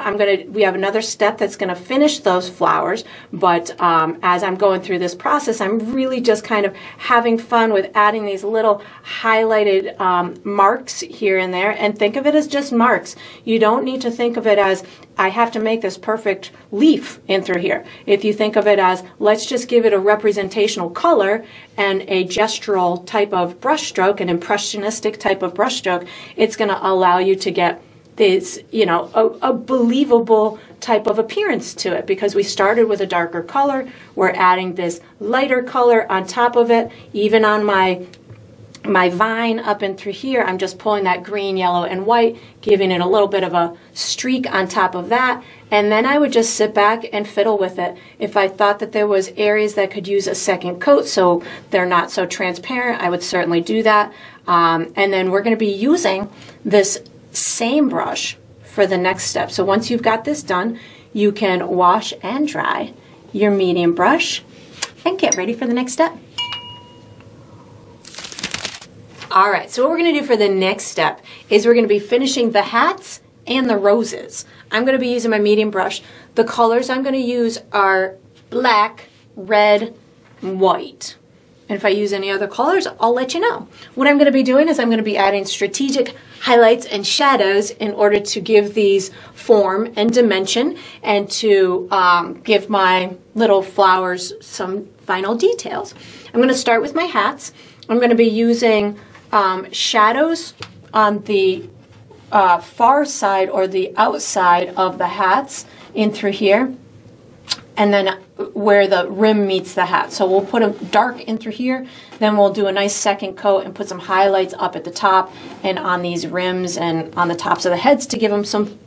we have another step that's going to finish those flowers, but as I'm going through this process, I'm really just kind of having fun with adding these little highlighted marks here and there, and think of it as just marks. You don't need to think of it as, I have to make this perfect leaf in through here. If you think of it as, let's just give it a representational color and a gestural type of brush stroke, an impressionistic type of brush stroke, it's going to allow you to get this, you know, a believable type of appearance to it, because we started with a darker color. We're adding this lighter color on top of it. Even on my vine up and through here, I'm just pulling that green, yellow, and white, giving it a little bit of a streak on top of that, and then I would just sit back and fiddle with it. If I thought that there was areas that could use a second coat so they're not so transparent, I would certainly do that. And then we're going to be using this same brush for the next step. So once you've got this done, you can wash and dry your medium brush and get ready for the next step. All right, so what we're going to do for the next step is we're going to be finishing the hats and the roses. I'm going to be using my medium brush. The colors I'm going to use are black, red, and white. And if I use any other colors, I'll let you know. What I'm going to be doing is I'm going to be adding strategic highlights and shadows in order to give these form and dimension, and to give my little flowers some final details. I'm going to start with my hats. I'm going to be using shadows on the far side or the outside of the hats in through here, and then where the rim meets the hat. So we'll put a dark in through here, then we'll do a nice second coat and put some highlights up at the top and on these rims and on the tops of the heads to give them some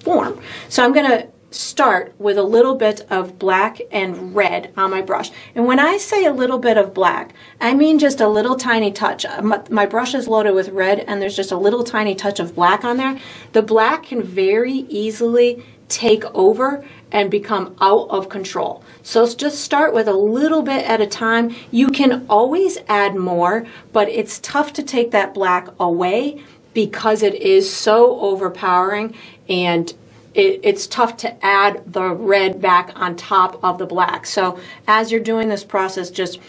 form. So I'm going to start with a little bit of black and red on my brush. And when I say a little bit of black, I mean just a little tiny touch. My brush is loaded with red, and there's just a little tiny touch of black on there. The black can very easily take over and become out of control. So just start with a little bit at a time. You can always add more, but it's tough to take that black away because it is so overpowering, and it's tough to add the red back on top of the black. So as you're doing this process, just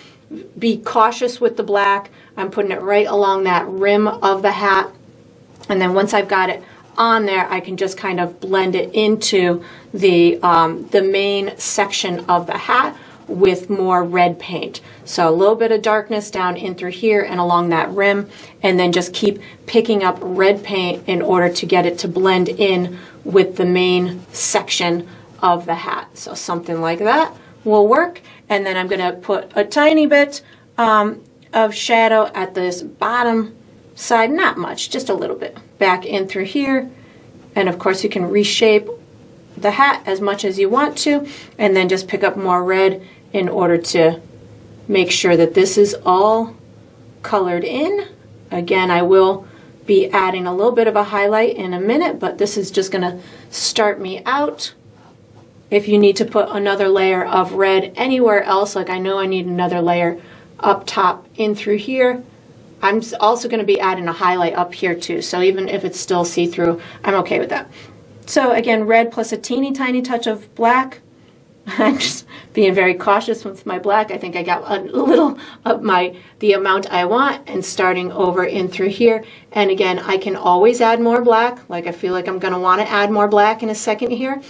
be cautious with the black. I'm putting it right along that rim of the hat, and then once I've got it on there, I can just kind of blend it into the main section of the hat with more red paint. So a little bit of darkness down in through here and along that rim, and then just keep picking up red paint in order to get it to blend in with the main section of the hat. So something like that will work. And then I'm going to put a tiny bit of shadow at this bottom side, not much, just a little bit, back in through here. And of course you can reshape the hat as much as you want to, and then just pick up more red in order to make sure that this is all colored in. Again, I will be adding a little bit of a highlight in a minute, but this is just going to start me out. If you need to put another layer of red anywhere else, like I know I need another layer up top in through here, I'm also going to be adding a highlight up here too. So even if it's still see-through, I'm okay with that. So again, red plus a teeny tiny touch of black. I'm just being very cautious with my black. I think I got a little of the amount I want, and starting over in through here. And again, I can always add more black. Like I feel like I'm going to want to add more black in a second here.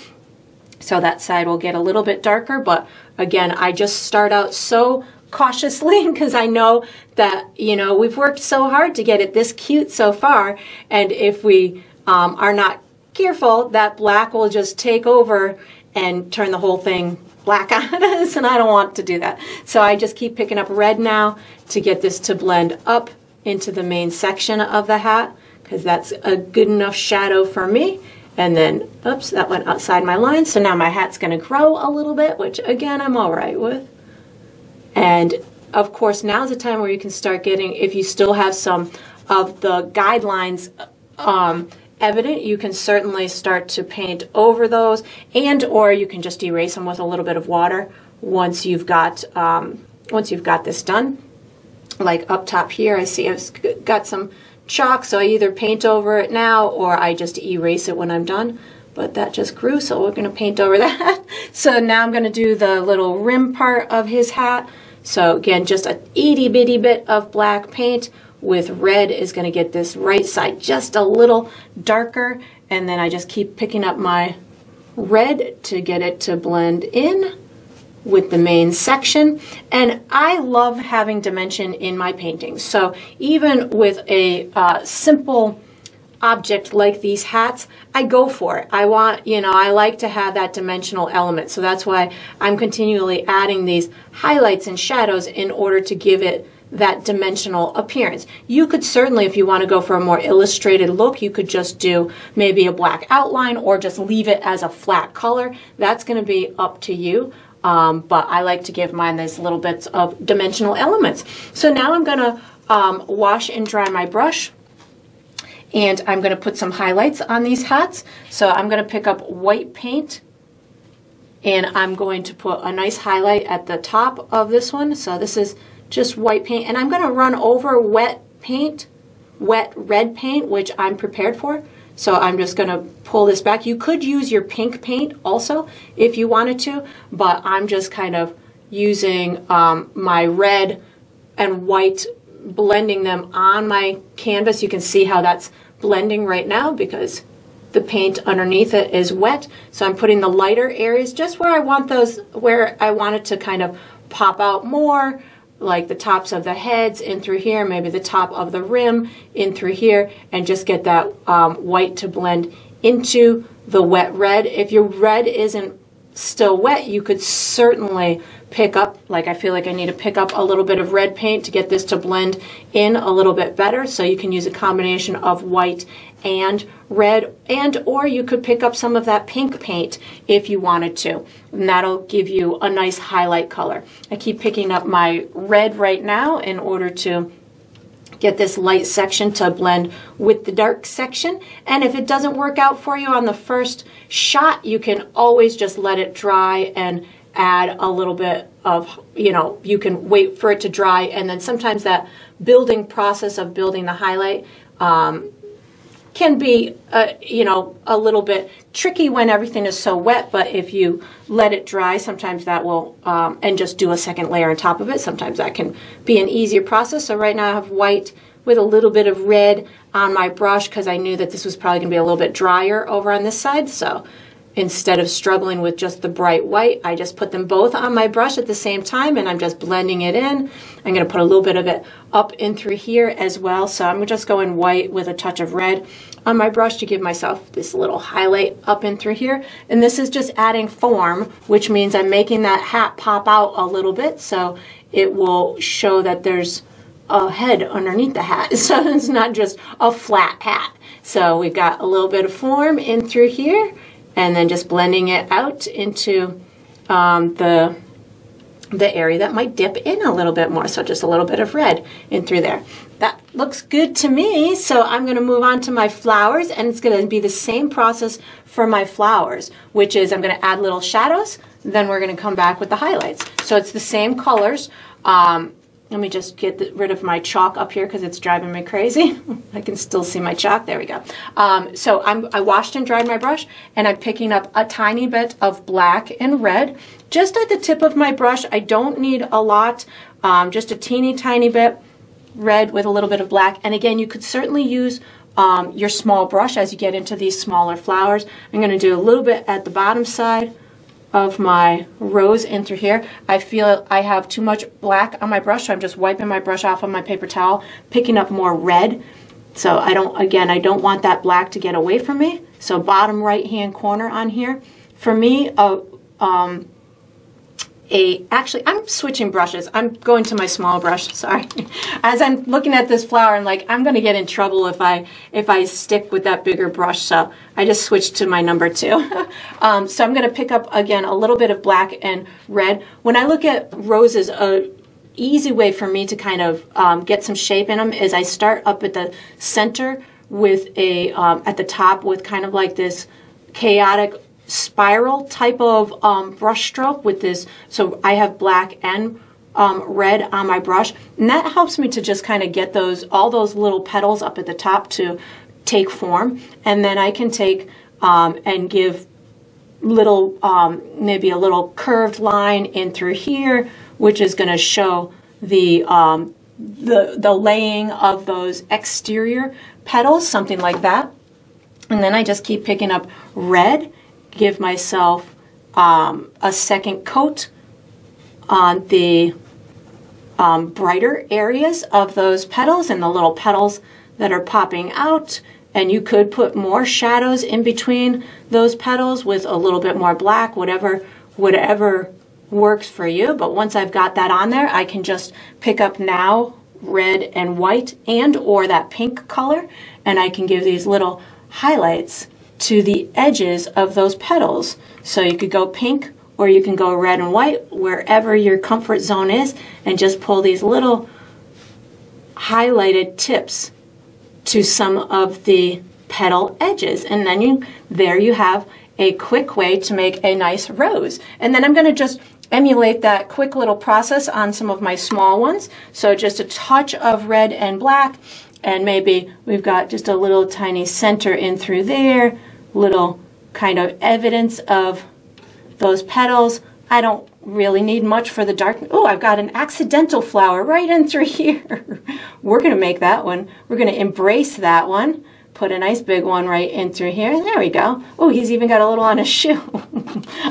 So that side will get a little bit darker, but again, I just start out so cautiously because I know that, you know, we've worked so hard to get it this cute so far, and if we are not careful, that black will just take over and turn the whole thing black on us, and I don't want to do that. So I just keep picking up red now to get this to blend up into the main section of the hat, because that's a good enough shadow for me. And then, oops, that went outside my line, so now my hat's going to grow a little bit, which again, I'm all right with. And of course, now's the time where you can start getting, if you still have some of the guidelines evident, you can certainly start to paint over those, and or you can just erase them with a little bit of water once you've got this done. Like up top here, I see I've got some chalk, so I either paint over it now or I just erase it when I'm done. But that just grew, so we're going to paint over that. So now I'm going to do the little rim part of his hat. So again, just a itty bitty bit of black paint with red is going to get this right side just a little darker, and then I just keep picking up my red to get it to blend in with the main section. And I love having dimension in my paintings. So even with a simple object like these hats, I go for it. I want, you know, I like to have that dimensional element. So that's why I'm continually adding these highlights and shadows in order to give it that dimensional appearance. You could certainly, if you want to go for a more illustrated look, you could just do maybe a black outline or just leave it as a flat color. That's going to be up to you. But I like to give mine these little bits of dimensional elements. So now I'm going to wash and dry my brush, and I'm going to put some highlights on these hats. So I'm going to pick up white paint, and I'm going to put a nice highlight at the top of this one. So this is just white paint, and I'm going to run over wet red paint, which I'm prepared for. So I'm just going to pull this back. You could use your pink paint also if you wanted to, but I'm just kind of using my red and white, blending them on my canvas. You can see how that's blending right now because the paint underneath it is wet. So I'm putting the lighter areas just where I want those, where I want it to kind of pop out more, like the tops of the heads in through here, maybe the top of the rim in through here, and just get that white to blend into the wet red. If your red isn't still wet, you could certainly pick up, like I feel like I need to pick up a little bit of red paint to get this to blend in a little bit better. So you can use a combination of white and red, and or you could pick up some of that pink paint if you wanted to, and that'll give you a nice highlight color. I keep picking up my red right now in order to get this light section to blend with the dark section. And if it doesn't work out for you on the first shot, you can always just let it dry and add a little bit of, you can wait for it to dry. And then sometimes that building process of building the highlight can be, a little bit tricky when everything is so wet, but if you let it dry, sometimes that will, and just do a second layer on top of it, sometimes that can be an easier process. So right now I have white with a little bit of red on my brush because I knew that this was probably going to be a little bit drier over on this side. So instead of struggling with just the bright white, I just put them both on my brush at the same time and I'm just blending it in. I'm going to put a little bit of it up in through here as well. So I'm just going white with a touch of red on my brush to give myself this little highlight up in through here. And this is just adding form, which means I'm making that hat pop out a little bit so it will show that there's a head underneath the hat. So it's not just a flat hat. So we've got a little bit of form in through here, and then just blending it out into the area that might dip in a little bit more. So just a little bit of red in through there. That looks good to me. So I'm going to move on to my flowers, and it's going to be the same process for my flowers, which is I'm going to add little shadows, then we're going to come back with the highlights. So it's the same colors. Let me just get rid of my chalk up here because it's driving me crazy. I can still see my chalk. There we go. So I washed and dried my brush, and I'm picking up a tiny bit of black and red just at the tip of my brush. I don't need a lot, just a teeny tiny bit red with a little bit of black. And again, you could certainly use your small brush as you get into these smaller flowers. I'm going to do a little bit at the bottom side of my rose in through here. I feel I have too much black on my brush, so I'm just wiping my brush off on my paper towel, picking up more red. So I don't want that black to get away from me. So bottom right hand corner on here. For me, actually, I'm switching brushes. I'm going to my small brush, sorry. As I'm looking at this flower, I'm like, I'm going to get in trouble if I stick with that bigger brush. So I just switched to my number 2. So I'm going to pick up, again, a little bit of black and red. When I look at roses, a easy way for me to kind of get some shape in them is I start up at the center with at the top with kind of like this chaotic spiral type of brush stroke with this. So I have black and red on my brush, and that helps me to just kind of get all those little petals up at the top to take form. And then I can take and give little maybe a little curved line in through here, which is going to show the laying of those exterior petals, something like that. And then I just keep picking up red, give myself a second coat on the brighter areas of those petals and the little petals that are popping out. And you could put more shadows in between those petals with a little bit more black, whatever works for you. But once I've got that on there, I can just pick up now red and white or that pink color, and I can give these little highlights to the edges of those petals. So you could go pink or you can go red and white, wherever your comfort zone is, and just pull these little highlighted tips to some of the petal edges. And then there you have a quick way to make a nice rose. And then I'm going to just emulate that quick little process on some of my small ones. So just a touch of red and black, and maybe we've got just a little tiny center in through there, little kind of evidence of those petals. I don't really need much for the dark. Oh, I've got an accidental flower right in through here. We're going to make that one. We're going to embrace that one. Put a nice big one right in through here. There we go. Oh, he's even got a little on his shoe.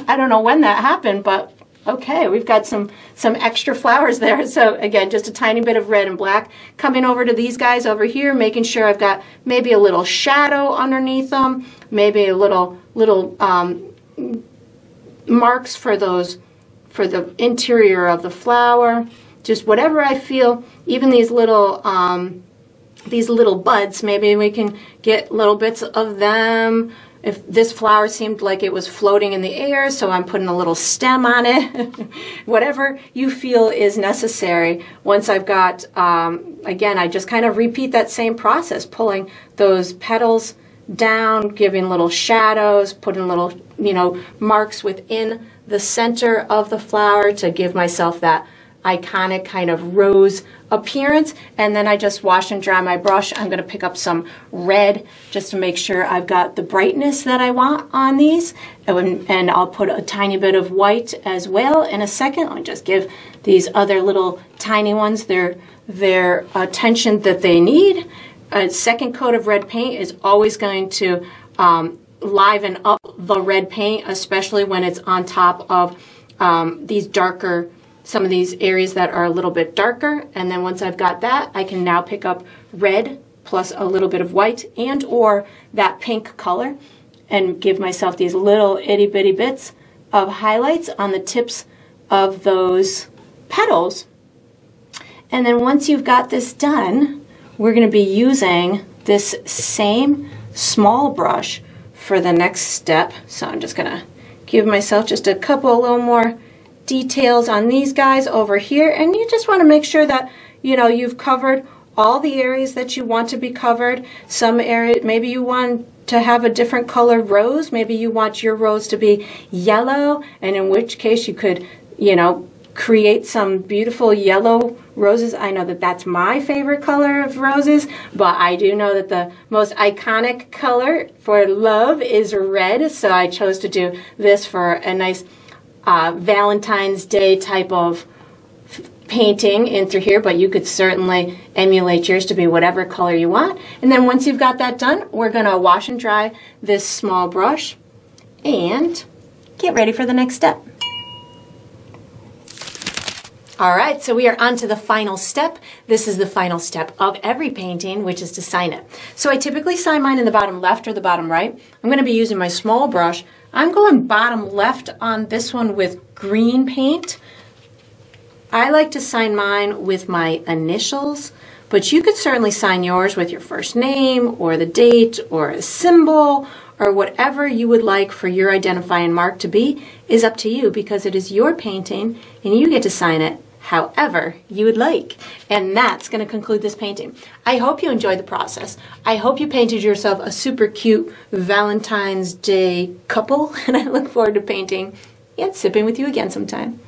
I don't know when that happened, but okay, we've got some extra flowers there. So again, just a tiny bit of red and black. Coming over to these guys over here, making sure I've got maybe a little shadow underneath them, maybe a little marks for the interior of the flower. Just whatever I feel. Even these little buds, maybe we can get little bits of them. if this flower seemed like it was floating in the air, so I'm putting a little stem on it. Whatever you feel is necessary. Once I've got, again, I just kind of repeat that same process, pulling those petals down, giving little shadows, putting little, marks within the center of the flower to give myself that iconic kind of rose appearance. And then I just wash and dry my brush. I'm going to pick up some red just to make sure I've got the brightness that I want on these. And I'll put a tiny bit of white as well in a second. I'll just give these other little tiny ones their attention that they need. A second coat of red paint is always going to liven up the red paint, especially when it's on top of these darker, some of these areas that are a little bit darker. And then once I've got that, I can now pick up red plus a little bit of white and or that pink color and give myself these little itty bitty bits of highlights on the tips of those petals. And then once you've got this done, we're going to be using this same small brush for the next step. So I'm just going to give myself just a little more details on these guys over here, and you just want to make sure that you've covered all the areas that you want to be covered. Some area, maybe you want to have a different color rose, maybe you want your rose to be yellow, and in which case you could create some beautiful yellow roses. I know that that's my favorite color of roses, but I do know that the most iconic color for love is red, so I chose to do this for a nice Valentine's Day type of painting in through here, but you could certainly emulate yours to be whatever color you want. And then once you've got that done, we're going to wash and dry this small brush and get ready for the next step. All right, so we are on to the final step. This is the final step of every painting, which is to sign it. So I typically sign mine in the bottom left or the bottom right. I'm going to be using my small brush. I'm going bottom left on this one with green paint. I like to sign mine with my initials, but you could certainly sign yours with your first name or the date or a symbol or whatever you would like for your identifying mark to be is up to you, because it is your painting and you get to sign it however you would like. And that's going to conclude this painting. I hope you enjoyed the process. I hope you painted yourself a super cute Valentine's Day couple, and I look forward to painting and sipping with you again sometime.